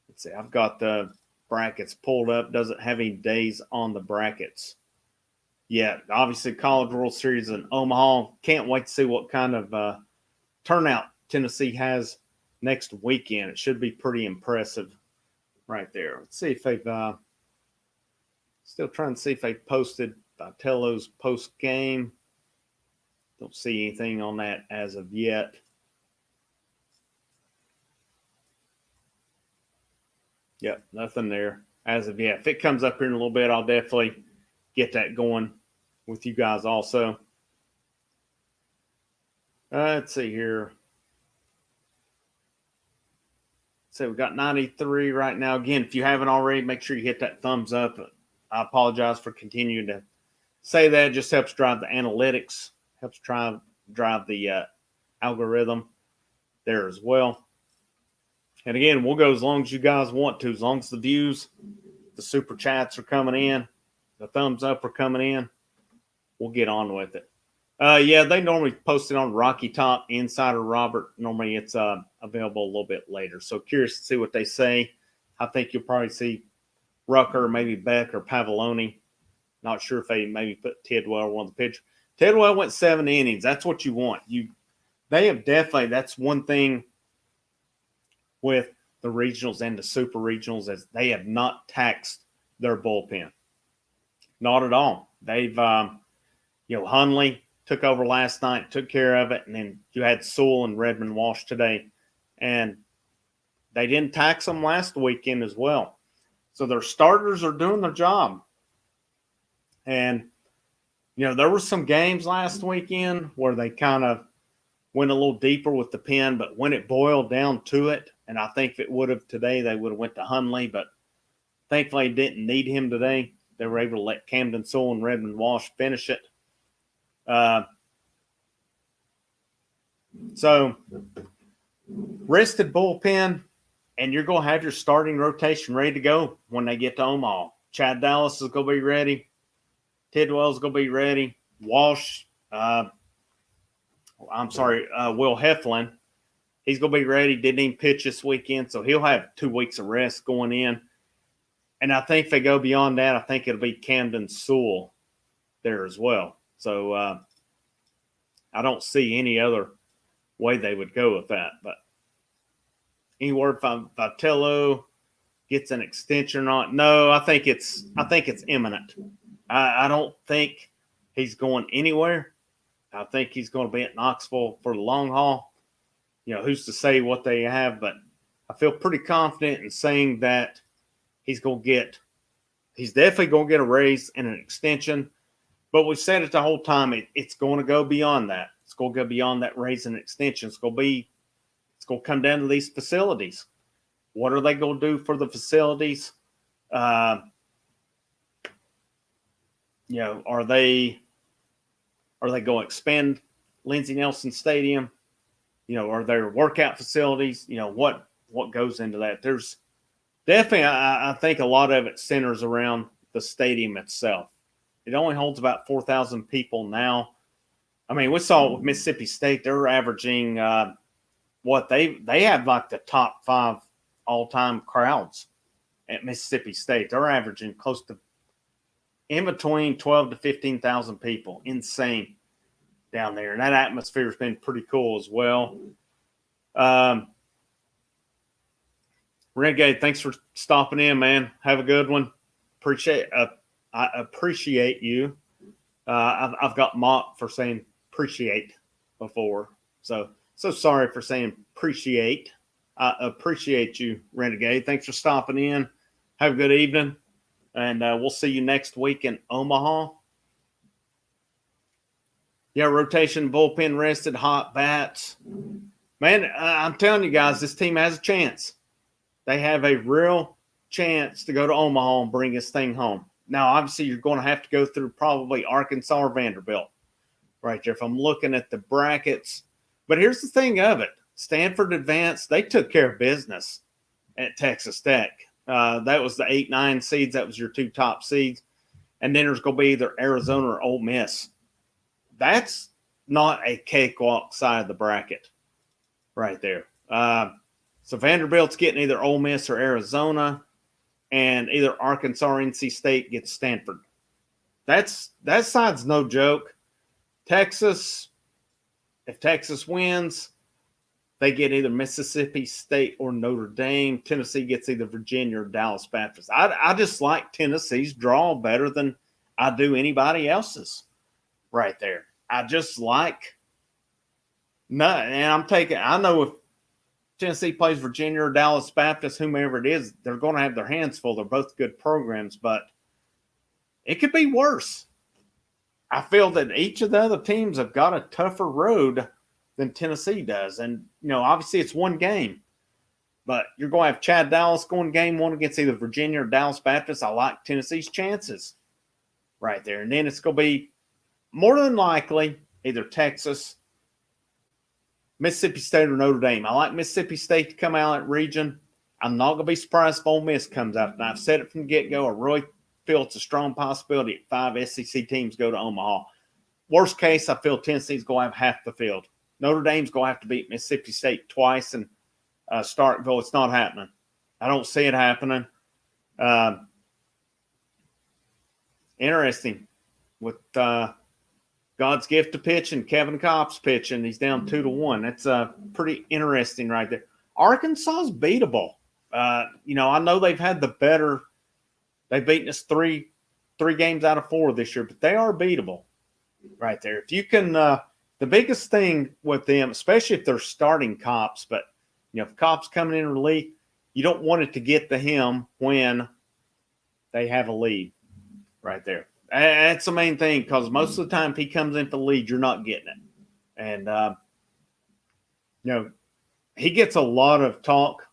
Let's see, I've got the brackets pulled up. Doesn't have any days on the brackets yet. Obviously, College World Series in Omaha. Can't wait to see what kind of turnout Tennessee has next weekend. It should be pretty impressive right there. Let's see if they've still trying to see if they posted Vitello's post game. Don't see anything on that as of yet. Yep, nothing there as of yet. If it comes up here in a little bit, I'll definitely get that going with you guys also. Let's see here. So we've got 93 right now. Again, if you haven't already, make sure you hit that thumbs up. I apologize for continuing to say that. It just helps drive the analytics, helps drive the algorithm there as well. And again, we'll go as long as you guys want to, as long as the views, the super chats are coming in, the thumbs up are coming in. We'll get on with it. Yeah, they normally post it on Rocky Top, Insider Robert. Normally it's available a little bit later. So curious to see what they say. I think you'll probably see Rucker, maybe Beck or Pavoloni. Not sure if they maybe put Tidwell on the pitcher. Tidwell went 7 innings. That's what you want. They have definitely, that's one thing with the regionals and the super regionals, as they have not taxed their bullpen. Not at all. They've, Hundley took over last night, took care of it, and then you had Sewell and Redmond Walsh today, and they didn't tax them last weekend as well. So their starters are doing their job. And, there were some games last weekend where they kind of went a little deeper with the pen, but when it boiled down to it, and I think if it would have today, they would have went to Hundley, but thankfully didn't need him today. They were able to let Camden Sewell and Redmond Walsh finish it. So rested bullpen, and you're going to have your starting rotation ready to go when they get to Omaha. Chad Dallas is going to be ready. Tidwell's going to be ready. Walsh, Will Heflin, he's going to be ready. Didn't even pitch this weekend, so he'll have 2 weeks of rest going in. And I think if they go beyond that, I think it'll be Camden Sewell there as well. So I don't see any other way they would go with that. But any word from Vitello gets an extension or not? No, I think it's imminent. I don't think he's going anywhere. I think he's going to be at Knoxville for the long haul. Who's to say what they have, but I feel pretty confident in saying that he's definitely going to get a raise and an extension. But we've said it the whole time. It's going to go beyond that. It's going to go beyond that raise and extension. It's going to come down to these facilities. What are they going to do for the facilities? Are they going to expand Lindsey Nelson Stadium? Are there workout facilities? What goes into that? There's definitely, I think a lot of it centers around the stadium itself. It only holds about 4,000 people now. I mean, we saw with Mississippi State, they're averaging they have like the top 5 all-time crowds at Mississippi State. They're averaging close to in between 12 to 15,000 people. Insane down there. And that atmosphere has been pretty cool as well. Renegade, thanks for stopping in, man. Have a good one. I appreciate you. I've got mocked for saying appreciate before. So sorry for saying appreciate. I appreciate you, Renegade. Thanks for stopping in. Have a good evening. And we'll see you next week in Omaha. Yeah, rotation, bullpen rested, hot bats. Man, I'm telling you guys, this team has a chance. They have a real chance to go to Omaha and bring this thing home. Now, obviously, you're going to have to go through probably Arkansas or Vanderbilt right there if I'm looking at the brackets. But here's the thing of it. Stanford advanced. They took care of business at Texas Tech. That was the 8-9 seeds. That was your 2 top seeds. And then there's going to be either Arizona or Ole Miss. That's not a cakewalk side of the bracket right there. So Vanderbilt's getting either Ole Miss or Arizona, and either Arkansas or NC State gets Stanford. That side's no joke. Texas, if Texas wins, they get either Mississippi State or Notre Dame. Tennessee gets either Virginia or Dallas Baptist. I just like Tennessee's draw better than I do anybody else's right there. I just like no, and I know if Tennessee plays Virginia or Dallas Baptist, whomever it is, they're going to have their hands full. They're both good programs, but it could be worse. I feel that each of the other teams have got a tougher road than Tennessee does. And, obviously it's one game. But you're going to have Chad Dallas going game one against either Virginia or Dallas Baptist. I like Tennessee's chances right there. And then it's going to be more than likely either Texas, Mississippi State, or Notre Dame. I like Mississippi State to come out of that region. I'm not going to be surprised if Ole Miss comes out. And I've said it from the get-go. I really feel it's a strong possibility if 5 SEC teams go to Omaha. Worst case, I feel Tennessee's going to have half the field. Notre Dame's going to have to beat Mississippi State twice and Starkville. It's not happening. I don't see it happening. Interesting with God's gift to pitching, Kevin Kopp's pitching. He's down 2-1. That's pretty interesting right there. Arkansas's beatable. I know they've had the better. They've beaten us three games out of 4 this year, but they are beatable right there. If you can, the biggest thing with them, especially if they're starting Kopps, but if Kopp's coming in relief, you don't want it to get to him when they have a lead right there. That's the main thing, because most of the time if he comes in for the lead, you're not getting it. And, he gets a lot of talk,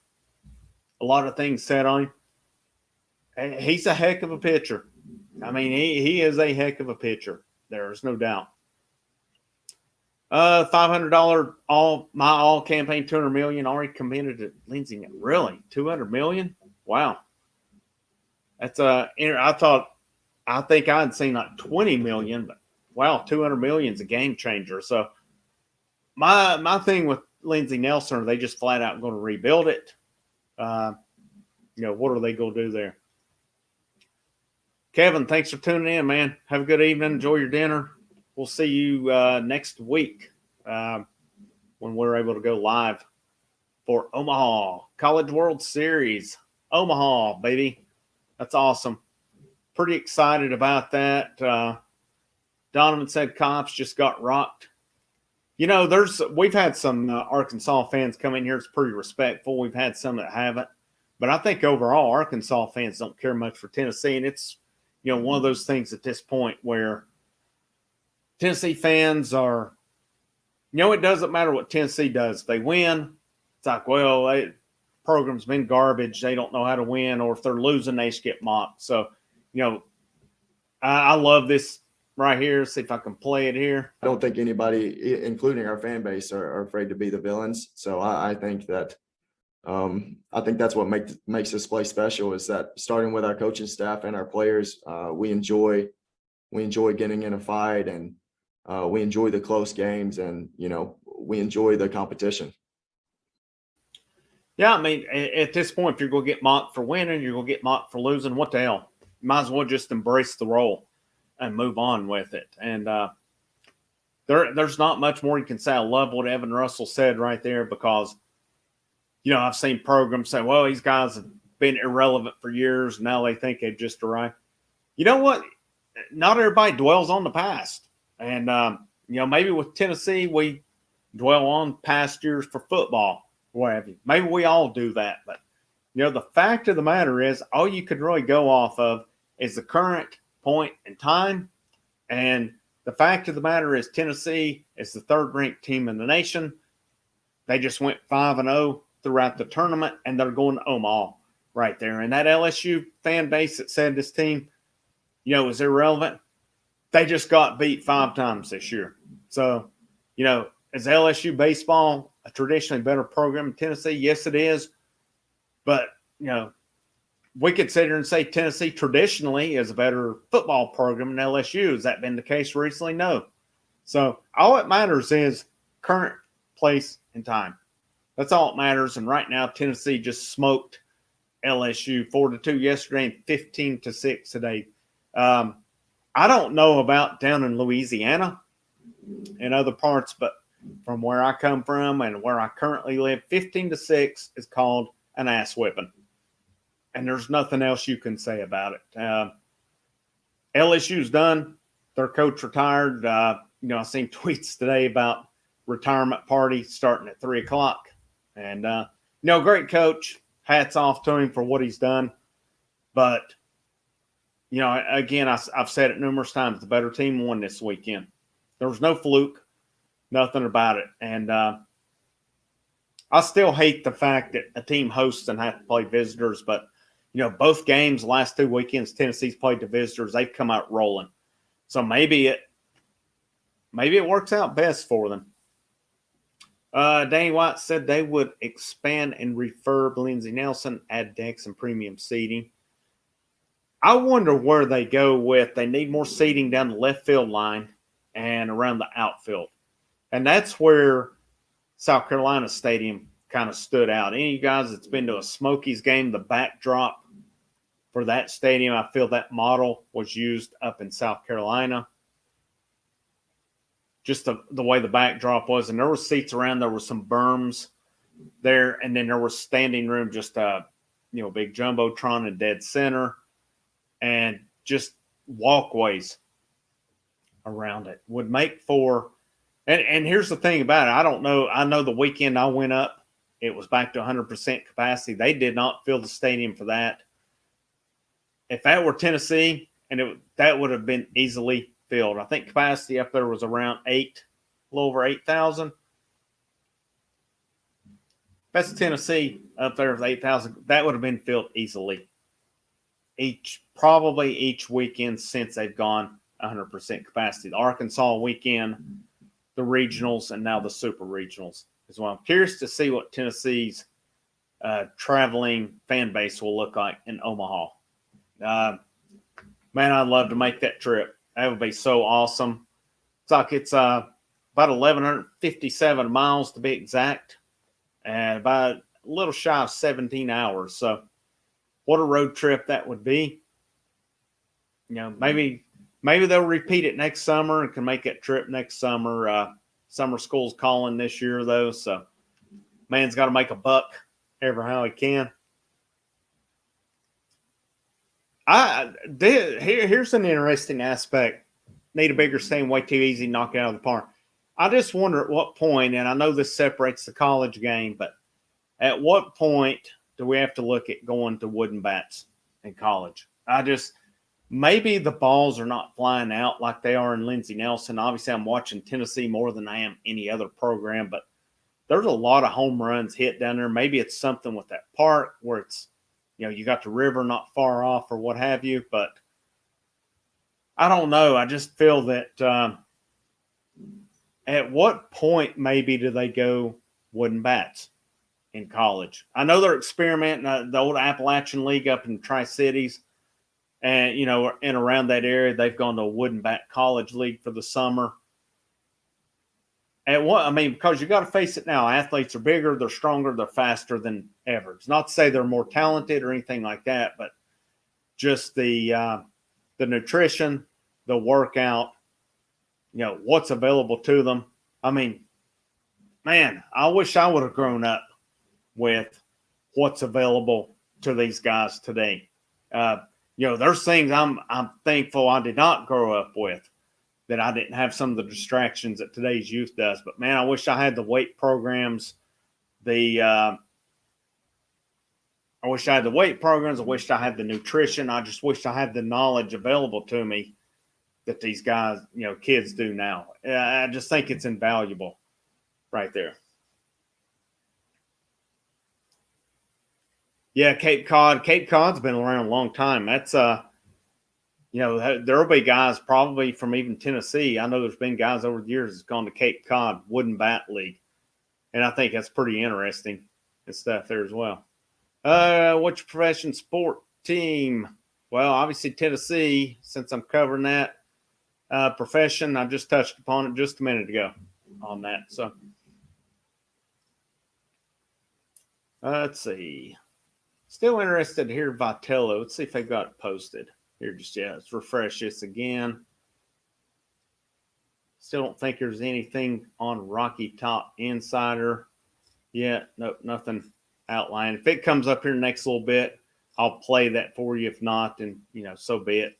a lot of things said on him. And he's a heck of a pitcher. I mean, he is a heck of a pitcher. There's no doubt. $500 all campaign, $200 million already committed to Lindsey. Really? $200 million? Wow. That's I think I'd seen like $20 million, but wow, $200 million is a game changer. So my thing with Lindsey Nelson, are they just flat out going to rebuild it? What are they going to do there? Kevin, thanks for tuning in, man. Have a good evening. Enjoy your dinner. We'll see you next week when we're able to go live for Omaha College World Series. Omaha, baby. That's awesome. Pretty excited about that. Donovan said Kopps just got rocked. We've had some Arkansas fans come in here. It's pretty respectful. We've had some that haven't. But I think overall Arkansas fans don't care much for Tennessee. And it's, one of those things at this point where Tennessee fans are, it doesn't matter what Tennessee does. If they win, it's like, well, program's been garbage. They don't know how to win. Or if they're losing, they just get mocked. So, I love this right here. See if I can play it here. I don't think anybody, including our fan base, are afraid to be the villains. So I think that that's what makes this play special, is that starting with our coaching staff and our players, we enjoy getting in a fight, and we enjoy the close games, and we enjoy the competition. Yeah, I mean, at this point, if you're going to get mocked for winning, you're going to get mocked for losing. What the hell? You might as well just embrace the role and move on with it. And there's not much more you can say. I love what Evan Russell said right there, because I've seen programs say, well, these guys have been irrelevant for years. Now they think they've just arrived. You know what? Not everybody dwells on the past. And, maybe with Tennessee, we dwell on past years for football, what have you. Maybe we all do that. But, the fact of the matter is, all you could really go off of is the current point in time. And the fact of the matter is, Tennessee is the 3rd-ranked team in the nation. They just went 5-0 throughout the tournament, and they're going to Omaha right there. And that LSU fan base that said this team, is irrelevant, they just got beat 5 times this year. So, is LSU baseball a traditionally better program in Tennessee? Yes, it is. But, we could sit here and say Tennessee traditionally is a better football program than LSU. Has that been the case recently? No. So all that matters is current place and time. That's all that matters. And right now, Tennessee just smoked LSU 4-2 yesterday and 15-6 today. I don't know about down in Louisiana and other parts, but from where I come from and where I currently live, 15-6 is called an ass whipping. And there's nothing else you can say about it. LSU's done. Their coach retired. I seen tweets today about retirement party starting at 3:00. And, great coach. Hats off to him for what he's done. But, again, I've said it numerous times. The better team won this weekend. There was no fluke, nothing about it. And I still hate the fact that a team hosts and have to play visitors. But, both games, the last 2 weekends, Tennessee's played the visitors. They've come out rolling. So maybe it works out best for them. Danny White said they would expand and refurb Lindsey Nelson, add decks and premium seating. I wonder where they go with. They need more seating down the left field line and around the outfield. And that's where South Carolina Stadium kind of stood out. Any of you guys that's been to a Smokies game, the backdrop for that stadium, I feel that model was used up in South Carolina. Just the way the backdrop was. And there were seats around. There were some berms there. And then there was standing room, just a big Jumbotron in dead center. And just walkways around it would make for – and here's the thing about it. I don't know. I know the weekend I went up, it was back to 100% capacity. They did not fill the stadium for that. If that were Tennessee, that would have been easily filled. I think capacity up there was around a little over 8,000. That's Tennessee up there with 8,000. That would have been filled easily. Probably each weekend since they've gone 100% capacity. The Arkansas weekend, the regionals, and now the super regionals as well. I'm curious to see what Tennessee's traveling fan base will look like in Omaha. Man, I'd love to make that trip. That would be so awesome. It's about 1,157 miles to be exact, and about a little shy of 17 hours. So what a road trip that would be. Maybe they'll repeat it next summer and can make that trip next summer. Summer school's calling this year, though, so man's got to make a buck ever how he can. Here's an interesting aspect. Need a bigger stadium, way too easy to knock it out of the park. I just wonder at what point, and I know this separates the college game, but at what point do we have to look at going to wooden bats in college? Maybe the balls are not flying out like they are in Lindsey Nelson. Obviously, I'm watching Tennessee more than I am any other program, but there's a lot of home runs hit down there. Maybe it's something with that park where it's, you got the river not far off or what have you, but I don't know. I just feel that at what point maybe do they go wooden bats in college? I know they're experimenting. The old Appalachian League up in Tri-Cities and, and around that area, they've gone to a wooden bat college league for the summer. Because you got to face it now. Athletes are bigger, they're stronger, they're faster than ever. It's not to say they're more talented or anything like that, but just the nutrition, the workout, what's available to them. Man, I wish I would have grown up with what's available to these guys today. There's things I'm thankful I did not grow up with, that I didn't have some of the distractions that today's youth does. But, man, I wish I had the weight programs, I wish I had the weight programs. I wish I had the nutrition. I just wish I had the knowledge available to me that these guys, kids do now. I just think it's invaluable right there. Yeah, Cape Cod. Cape Cod's been around a long time. That's there'll be guys probably from even Tennessee. I know there's been guys over the years that's gone to Cape Cod Wooden Bat League. And I think that's pretty interesting and stuff there as well. What's your profession sport team? Well, obviously Tennessee, since I'm covering that. Profession, I just touched upon it just a minute ago on that. So Let's see. Still interested to hear Vitello. Let's see if they got it posted. Here, let's refresh this again. Still don't think there's anything on Rocky Top Insider yet. Nope, nothing outlined. If it comes up here next little bit, I'll play that for you. If not, then, so be it.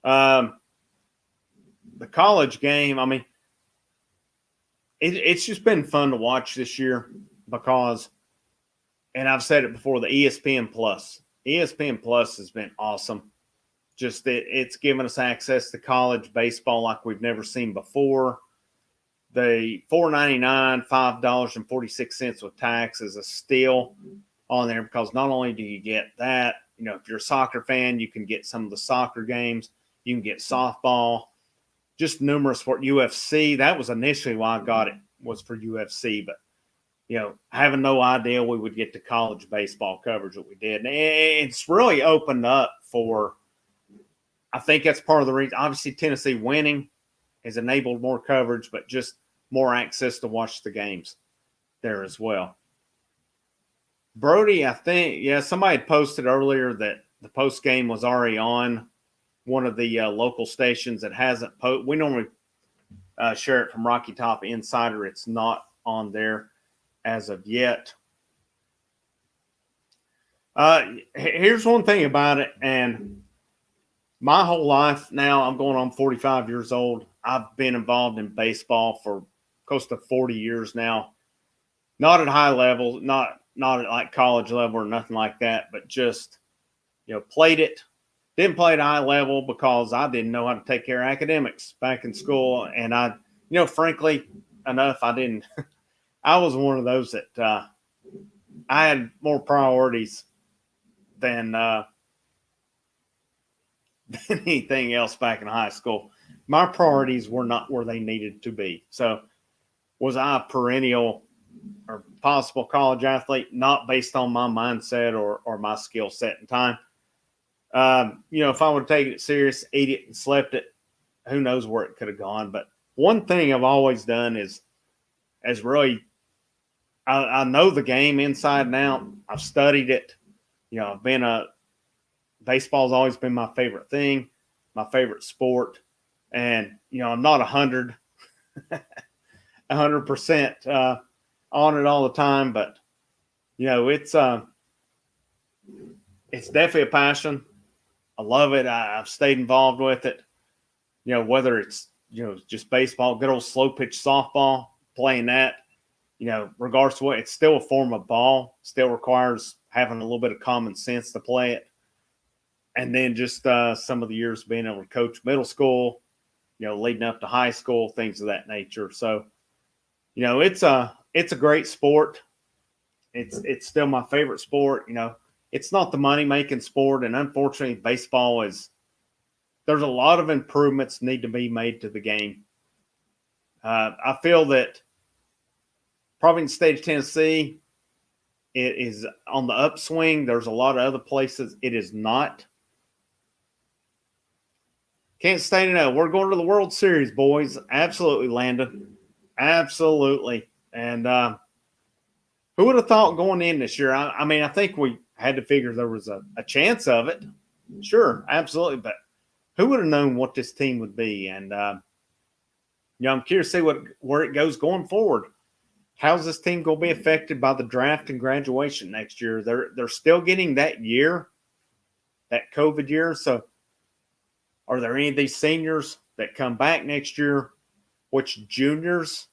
The college game, I mean, it's just been fun to watch this year because, and I've said it before, the ESPN Plus has been awesome. Just it's given us access to college baseball like we've never seen before. The $4.99, $5.46 with tax is a steal on there because not only do you get that, if you're a soccer fan, you can get some of the soccer games. You can get softball, just numerous for UFC. That was initially why I got it, was for UFC, but having no idea we would get to college baseball coverage that we did. And it's really opened up for, I think that's part of the reason. Obviously, Tennessee winning has enabled more coverage, but just more access to watch the games there as well. Brody, I think, somebody had posted earlier that the post game was already on one of the local stations that hasn't posted. We normally share it from Rocky Top Insider. It's not on there as of yet. Here's one thing about it, and my whole life now, I'm going on 45 years old. I've been involved in baseball for close to 40 years now. Not at high level, not at like college level or nothing like that, but just, played it. Didn't play at a high level because I didn't know how to take care of academics back in school. And I, frankly enough, I didn't. I was one of those that I had more priorities than anything else back in high school. My priorities were not where they needed to be. So was I a perennial or possible college athlete? Not based on my mindset or my skill set and time. If I would have taken it serious, ate it and slept it, who knows where it could have gone. But one thing I've always done is really, I know the game inside and out. I've studied it. I've been baseball's always been my favorite thing, my favorite sport. And, I'm not 100% on it all the time, but, it's definitely a passion. I love it. I've stayed involved with it, whether it's, just baseball, good old slow pitch softball, playing that, regardless of what, it's still a form of ball, still requires having a little bit of common sense to play it. And then just some of the years being able to coach middle school, leading up to high school, things of that nature. So, it's a great sport. It's still my favorite sport. It's not the money-making sport, and unfortunately, baseball there's a lot of improvements need to be made to the game. I feel that probably in the state of Tennessee, it is on the upswing. There's a lot of other places it is not. Can't stay enough. We're going to the World Series, boys. Absolutely, Landon. Absolutely. And who would have thought going in this year? I mean, I think we had to figure there was a chance of it. Sure, absolutely. But who would have known what this team would be? And, I'm curious to see where it goes going forward. How's this team going to be affected by the draft and graduation next year? They're still getting that year, that COVID year. So are there any of these seniors that come back next year? Which juniors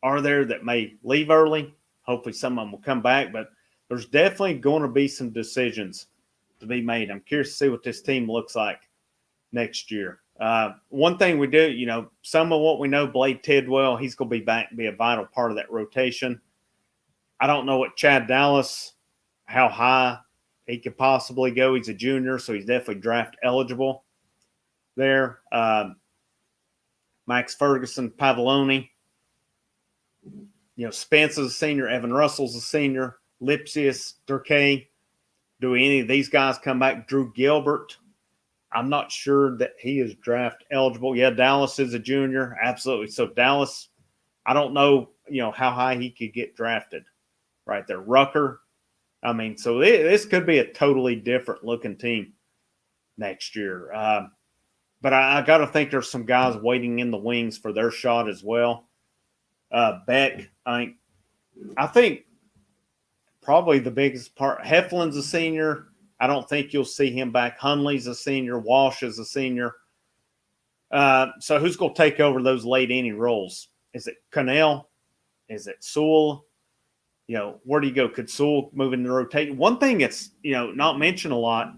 are there that may leave early? Hopefully some of them will come back, but there's definitely going to be some decisions to be made. I'm curious to see what this team looks like next year. One thing we do, some of what we know, Blade Tidwell, he's going to be back and be a vital part of that rotation. I don't know what Chad Dallas, how high he could possibly go. He's a junior, so he's definitely draft eligible there. Max Ferguson, Pavoloni. Spence is a senior. Evan Russell's a senior. Lipsius, Durkay. Do any of these guys come back? Drew Gilbert. I'm not sure that he is draft eligible. Yeah, Dallas is a junior. Absolutely. So Dallas, I don't know, how high he could get drafted right there. Rucker. I mean, so this could be a totally different looking team next year. But I got to think there's some guys waiting in the wings for their shot as well. Beck, I think probably the biggest part. Heflin's a senior. I don't think you'll see him back. Hunley's a senior. Walsh is a senior. So who's going to take over those late inning roles? Is it Connell? Is it Sewell? Where do you go? Could Sewell move into the rotation? One thing that's, not mentioned a lot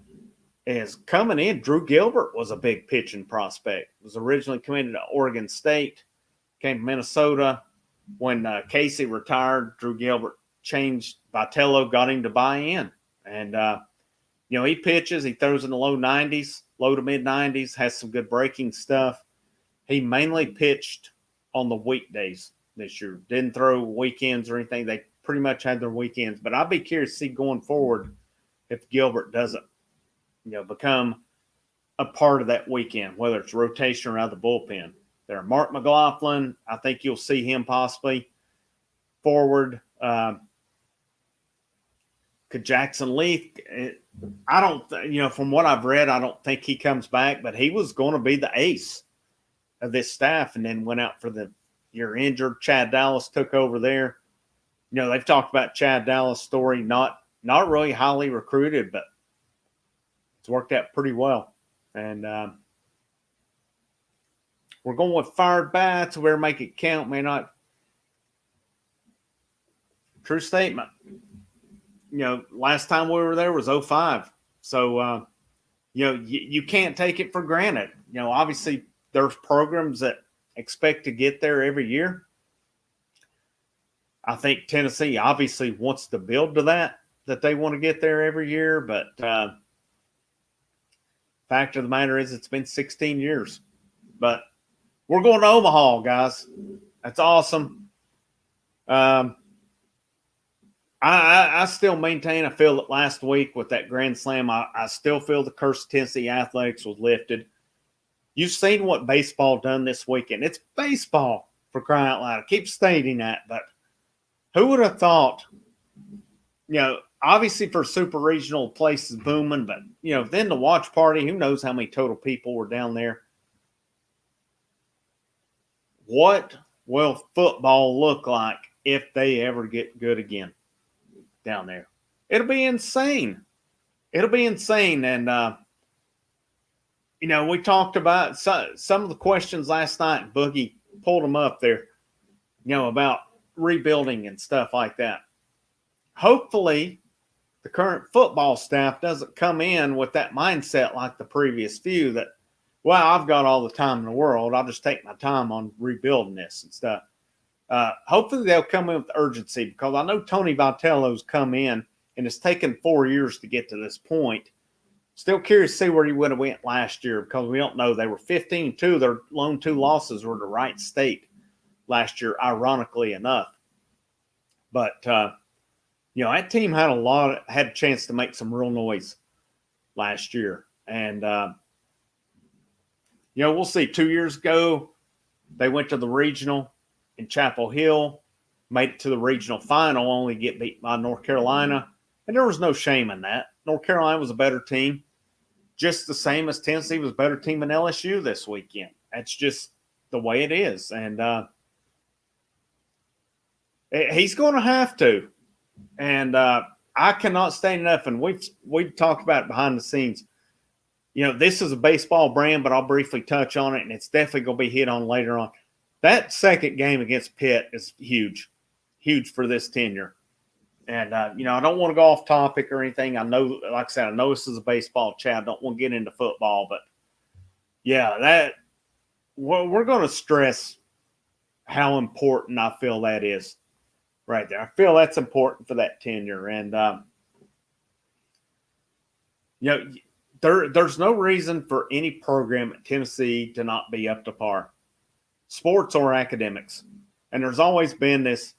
is coming in, Drew Gilbert was a big pitching prospect. Was originally committed to Oregon State, came to Minnesota. When Casey retired, Drew Gilbert changed. Vitello got him to buy in. And, he pitches. He throws in the low 90s, low to mid 90s, has some good breaking stuff. He mainly pitched on the weekdays this year. Didn't throw weekends or anything. They pretty much had their weekends. But I'd be curious to see going forward if Gilbert doesn't, become a part of that weekend, whether it's rotation or out of the bullpen. There, Mark McLaughlin, I think you'll see him possibly forward. Could Jackson Leaf? I don't, from what I've read, I don't think he comes back, but he was going to be the ace of this staff and then went out for the year injured. Chad Dallas took over there. They've talked about Chad Dallas' story, not really highly recruited, but it's worked out pretty well. And we're going with fired bats. We better make it count, may not. True statement. Last time we were there was 2005. So, you can't take it for granted. Obviously there's programs that expect to get there every year. I think Tennessee obviously wants to build to that they want to get there every year. But fact of the matter is it's been 16 years. But we're going to Omaha, guys. That's awesome. I still maintain, I feel that last week with that Grand Slam, I still feel the curse of Tennessee athletics was lifted. You've seen what baseball done this weekend. It's baseball, for crying out loud. I keep stating that, but who would have thought, obviously for super regional places booming, but, then the watch party, who knows how many total people were down there. What will football look like if they ever get good again down there? It'll be insane. It'll be insane. And, we talked about some of the questions last night. Boogie pulled them up there, about rebuilding and stuff like that. Hopefully, the current football staff doesn't come in with that mindset like the previous few that, well, I've got all the time in the world. I'll just take my time on rebuilding this and stuff. Hopefully they'll come in with urgency because I know Tony Vitello's come in and it's taken 4 years to get to this point. Still curious to see where he would have went last year because we don't know. They were 15-2. Their lone 2 losses were to Wright State last year, ironically enough. But, that team had a chance to make some real noise last year. And, we'll see. 2 years ago, they went to the regional in Chapel Hill, made it to the regional final, only get beat by North Carolina. And there was no shame in that. North Carolina was a better team, just the same as Tennessee was a better team than LSU this weekend. That's just the way it is. And he's going to have to. And I cannot state enough, and we've talked about it behind the scenes. This is a baseball brand, but I'll briefly touch on it, and it's definitely going to be hit on later on. That second game against Pitt is huge for this tenure. And, I don't want to go off topic or anything. I know, like I said, I know this is a baseball chat. I don't want to get into football, but, yeah, we're going to stress how important I feel that is right there. I feel that's important for that tenure. And, there's no reason for any program at Tennessee to not be up to par, sports or academics. And there's always been this,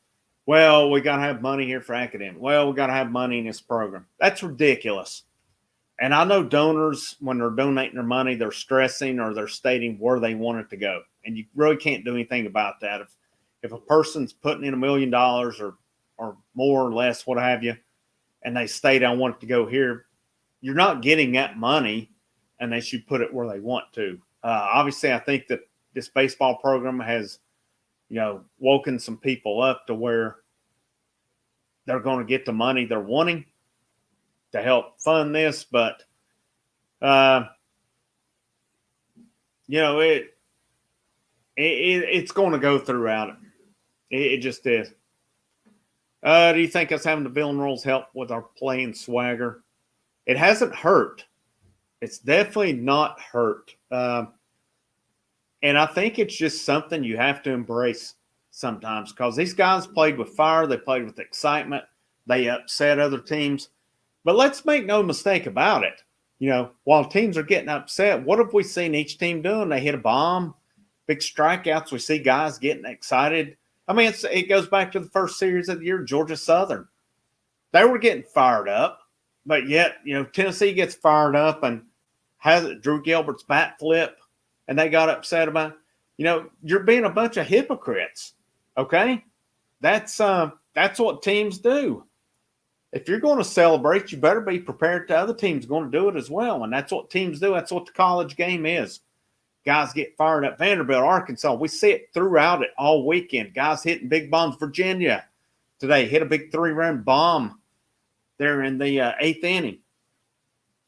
well, we got to have money here for academic. Well, we got to have money in this program. That's ridiculous. And I know donors, when they're donating their money, they're stressing or they're stating where they want it to go. And you really can't do anything about that. If a person's putting in $1 million or or more or less, what have you, and they state, I want it to go here, you're not getting that money unless you put it where they want to. Obviously, I think that this baseball program has, woken some people up to where they're going to get the money they're wanting to help fund this, but it's going to go throughout it. It just is. Do you think us having the villain roles help with our play and swagger? It hasn't hurt. It's definitely not hurt. And I think it's just something you have to embrace sometimes, because these guys played with fire. They played with excitement. They upset other teams. But let's make no mistake about it. While teams are getting upset, what have we seen each team doing? They hit a bomb, big strikeouts. We see guys getting excited. I mean, it goes back to the first series of the year, Georgia Southern. They were getting fired up, but yet, Tennessee gets fired up and has Drew Gilbert's bat flip, and they got upset about it. You're being a bunch of hypocrites, okay? That's what teams do. If you're going to celebrate, you better be prepared to other teams going to do it as well, and that's what teams do. That's what the college game is. Guys get fired up. Vanderbilt, Arkansas, we see it throughout it all weekend. Guys hitting big bombs. Virginia today hit a big 3-run bomb there in the 8th inning.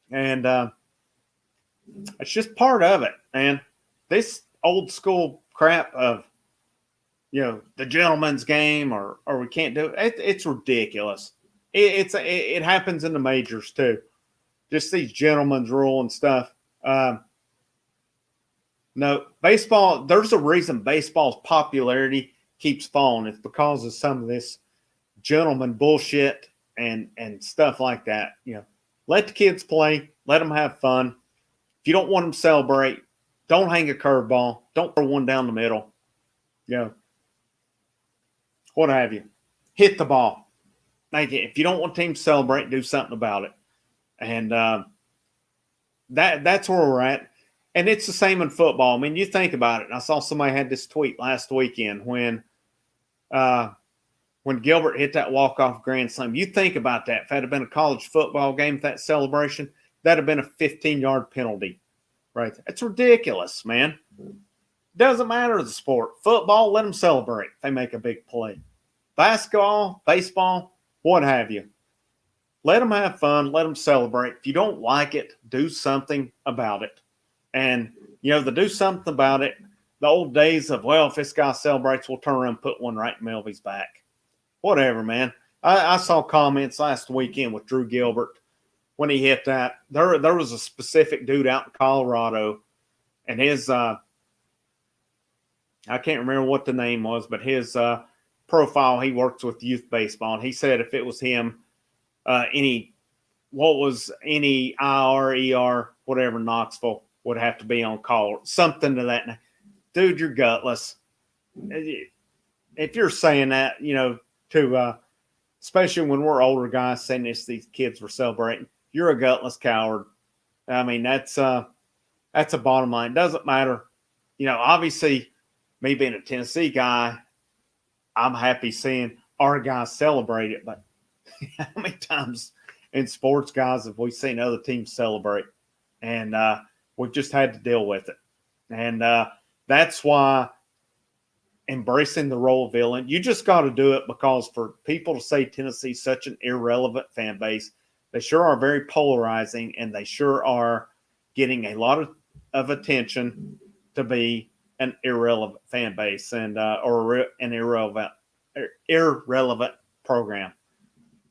And it's just part of it, man. This old school crap of, the gentleman's game or we can't do it, it's ridiculous. It happens in the majors too. Just these gentlemen's rule and stuff. No, baseball, there's a reason baseball's popularity keeps falling. It's because of some of this gentleman bullshit and stuff like that. Let the kids play. Let them have fun. If you don't want them to celebrate, don't hang a curveball. Don't throw one down the middle. What have you. Hit the ball. If you don't want teams to celebrate, do something about it. And that's where we're at. And it's the same in football. I mean, you think about it. And I saw somebody had this tweet last weekend when Gilbert hit that walk-off grand slam. You think about that. If that had been a college football game, that celebration, that would have been a 15-yard penalty. Right? That's ridiculous, man. Doesn't matter the sport. Football, let them celebrate if they make a big play. Basketball, baseball, what have you. Let them have fun. Let them celebrate. If you don't like it, do something about it. And, the do something about it, the old days of, if this guy celebrates, we'll turn around and put one right in Melvy's back. Whatever, man. I saw comments last weekend with Drew Gilbert when he hit that. There was a specific dude out in Colorado, and his I can't remember what the name was, but his profile, he works with youth baseball, and he said if it was him, any IR, ER, whatever, Knoxville would have to be on call or something to that. Dude, you're gutless. If you're saying that, to especially when we're older guys saying this, these kids were celebrating, you're a gutless coward. I mean, that's a bottom line. It doesn't matter. Obviously, me being a Tennessee guy, I'm happy seeing our guys celebrate it. But how many times in sports, guys, have we seen other teams celebrate? And we've just had to deal with it. And that's why embracing the role of villain, you just got to do it, because for people to say Tennessee's such an irrelevant fan base, they sure are very polarizing, and they sure are getting a lot of attention to be an irrelevant fan base and or an irrelevant program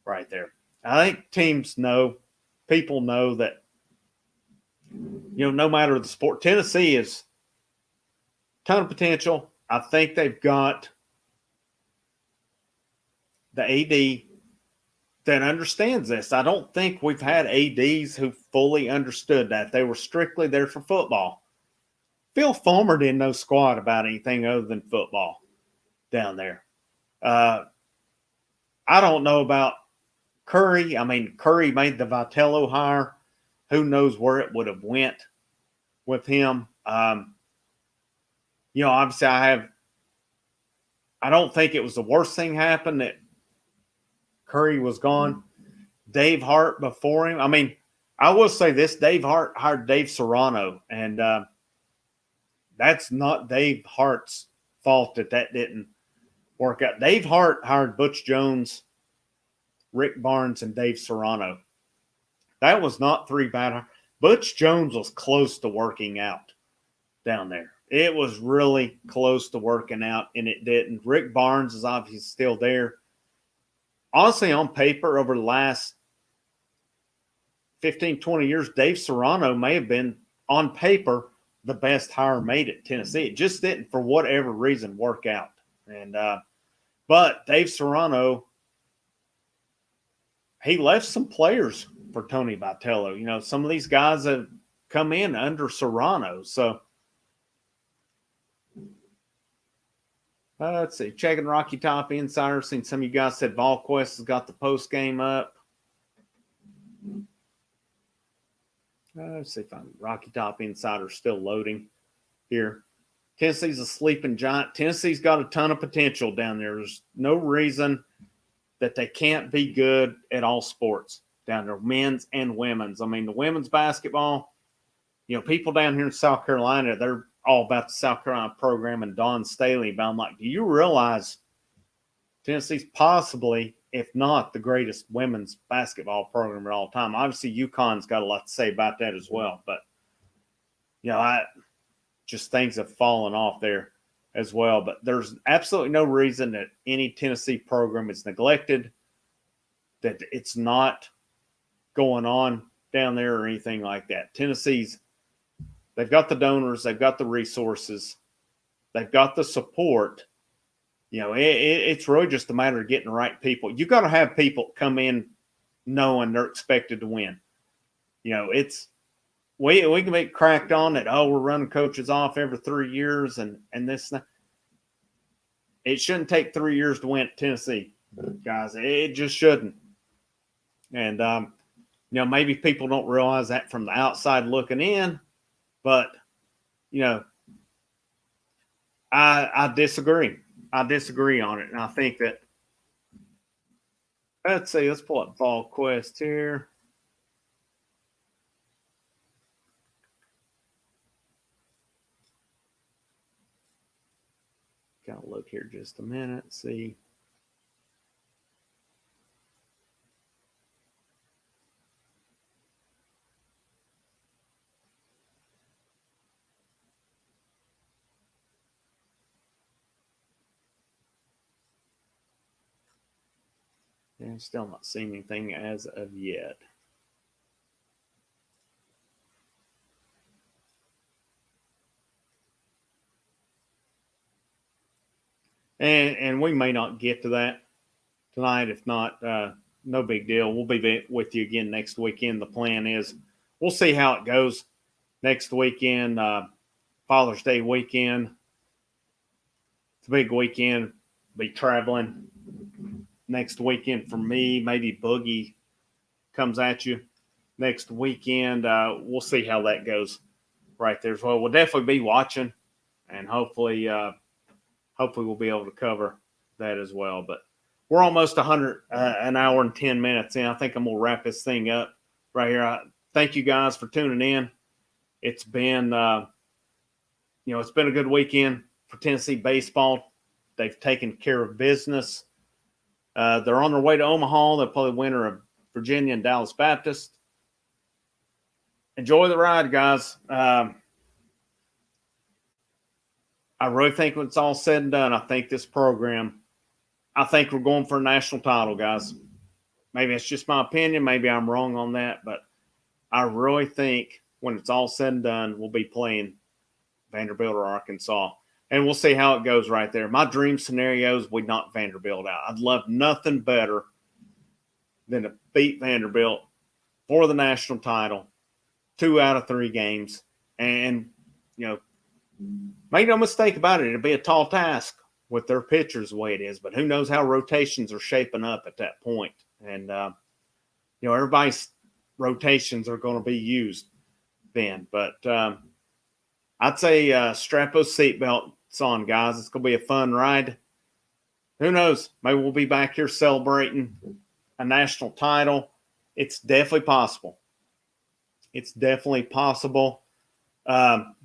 right there. I think teams know, people know that, no matter the sport, Tennessee is a ton of potential. I think they've got the AD that understands this. I don't think we've had ADs who fully understood that. They were strictly there for football. Phil Fulmer didn't know squat about anything other than football down there. I don't know about Curry. I mean, Curry made the Vitello hire. Who knows where it would have went with him. Obviously I don't think it was the worst thing happened that Curry was gone. Dave Hart before him. I mean, I will say this: Dave Hart hired Dave Serrano, and that's not Dave Hart's fault that didn't work out. Dave Hart hired Butch Jones, Rick Barnes, and Dave Serrano. That was not three bad. Butch Jones was close to working out down there. It was really close to working out, and it didn't. Rick Barnes is obviously still there. Honestly, on paper, over the last 15, 20 years, Dave Serrano may have been, on paper, the best hire made at Tennessee. It just didn't, for whatever reason, work out. And but Dave Serrano, he left some players for Tony Vitello. You know, some of these guys have come in under Serrano. So let's see. Checking Rocky Top Insider. Seen some of you guys said VAWLS has got the post game up. Let's see if I'm Rocky Top Insider still loading here. Tennessee's a sleeping giant. Tennessee's got a ton of potential down there. There's no reason that they can't be good at all sports down there, men's and women's. I mean, the women's basketball, you know, people down here in South Carolina, they're all about the South Carolina program and Don Staley. But I'm like, do you realize Tennessee's possibly, if not the greatest women's basketball program at all time? Obviously, UConn's got a lot to say about that as well. But, you know, just things have fallen off there as well. But there's absolutely no reason that any Tennessee program is neglected, that it's not going on down there or anything like that. Tennessee's, they've got the donors, they've got the resources, they've got the support. You know, it's really just a matter of getting the right people. You got to have people come in knowing they're expected to win. You know, it's we can be cracked on that. Oh, we're running coaches off every 3 years and this. It shouldn't take 3 years to win at Tennessee, guys. It just shouldn't. And you know, maybe people don't realize that from the outside looking in, but you know, I disagree. I disagree on it. And I think that, let's pull up VAWLS here. Gotta look here just a minute, see. And still not seeing anything as of yet. And we may not get to that tonight. If not, no big deal. We'll be with you again next weekend. The plan is we'll see how it goes next weekend. Father's Day weekend. It's a big weekend. Be traveling next weekend for me. Maybe Boogie comes at you next weekend. We'll see how that goes right there as well. We'll definitely be watching, and hopefully we'll be able to cover that as well. But we're almost an hour and 10 minutes in. I think I'm going to wrap this thing up right here. Thank you guys for tuning in. It's been, it's been a good weekend for Tennessee baseball. They've taken care of business. They're on their way to Omaha. They'll play the winner of Virginia and Dallas Baptist. Enjoy the ride, guys. I really think when it's all said and done, I think we're going for a national title, guys. Maybe it's just my opinion. Maybe I'm wrong on that, but I really think when it's all said and done, we'll be playing Vanderbilt or Arkansas. And we'll see how it goes right there. My dream scenario is we knock Vanderbilt out. I'd love nothing better than to beat Vanderbilt for the national title, 2 out of 3 games. And, make no mistake about it, it'll be a tall task with their pitchers the way it is. But who knows how rotations are shaping up at that point. And, everybody's rotations are going to be used then. But I'd say strap those seatbelts on, guys. It's going to be a fun ride. Who knows? Maybe we'll be back here celebrating a national title. It's definitely possible. It's definitely possible.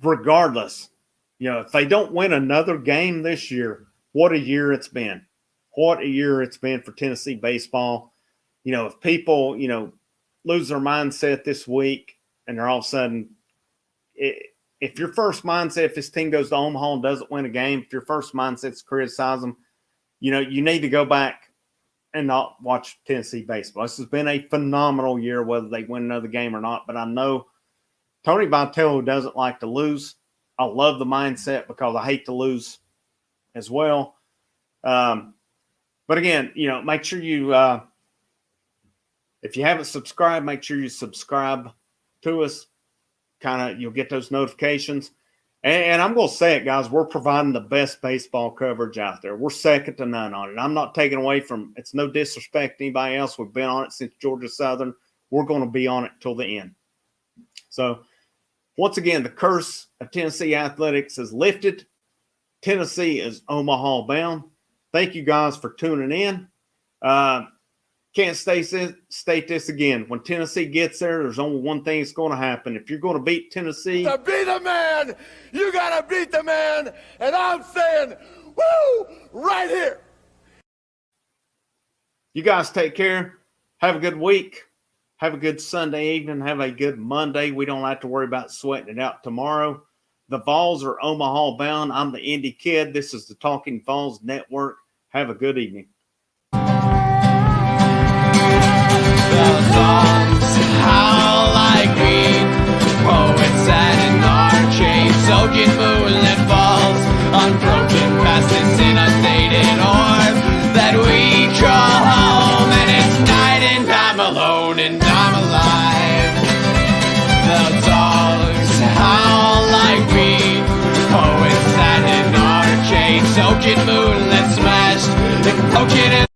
Regardless, if they don't win another game this year, what a year it's been. What a year it's been for Tennessee baseball. If people, lose their mindset this week and they're all of a sudden, if your first mindset, if this team goes to Omaha and doesn't win a game, if your first mindset is to criticize them, you need to go back and not watch Tennessee baseball. This has been a phenomenal year, whether they win another game or not. But I know Tony Vitello doesn't like to lose. I love the mindset because I hate to lose as well. But again, make sure you, if you haven't subscribed, make sure you subscribe to us. You'll get those notifications. And I'm going to say it, guys, we're providing the best baseball coverage out there. We're second to none on it. I'm not taking away from, it's no disrespect to anybody else. We've been on it since Georgia Southern. We're going to be on it till the end. So, once again, the curse of Tennessee athletics is lifted. Tennessee is Omaha bound. Thank you guys for tuning in. Can't state this again. When Tennessee gets there, there's only one thing that's going to happen. If you're going to beat Tennessee, to be the man, you got to beat the man. And I'm saying, woo, right here. You guys take care. Have a good week. Have a good Sunday evening. Have a good Monday. We don't have to worry about sweating it out tomorrow. The VAWLS are Omaha bound. I'm the Indy Kid. This is the Talking VAWLS Network. Have a good evening. The songs howl like we poets sat in our chains, soaking moonlit falls, unbroken past this inundated orb that we draw home, and it's night and I'm alone and I'm alive. The dogs howl like we poets sat in our chains, soaking moonlit smashed and poking in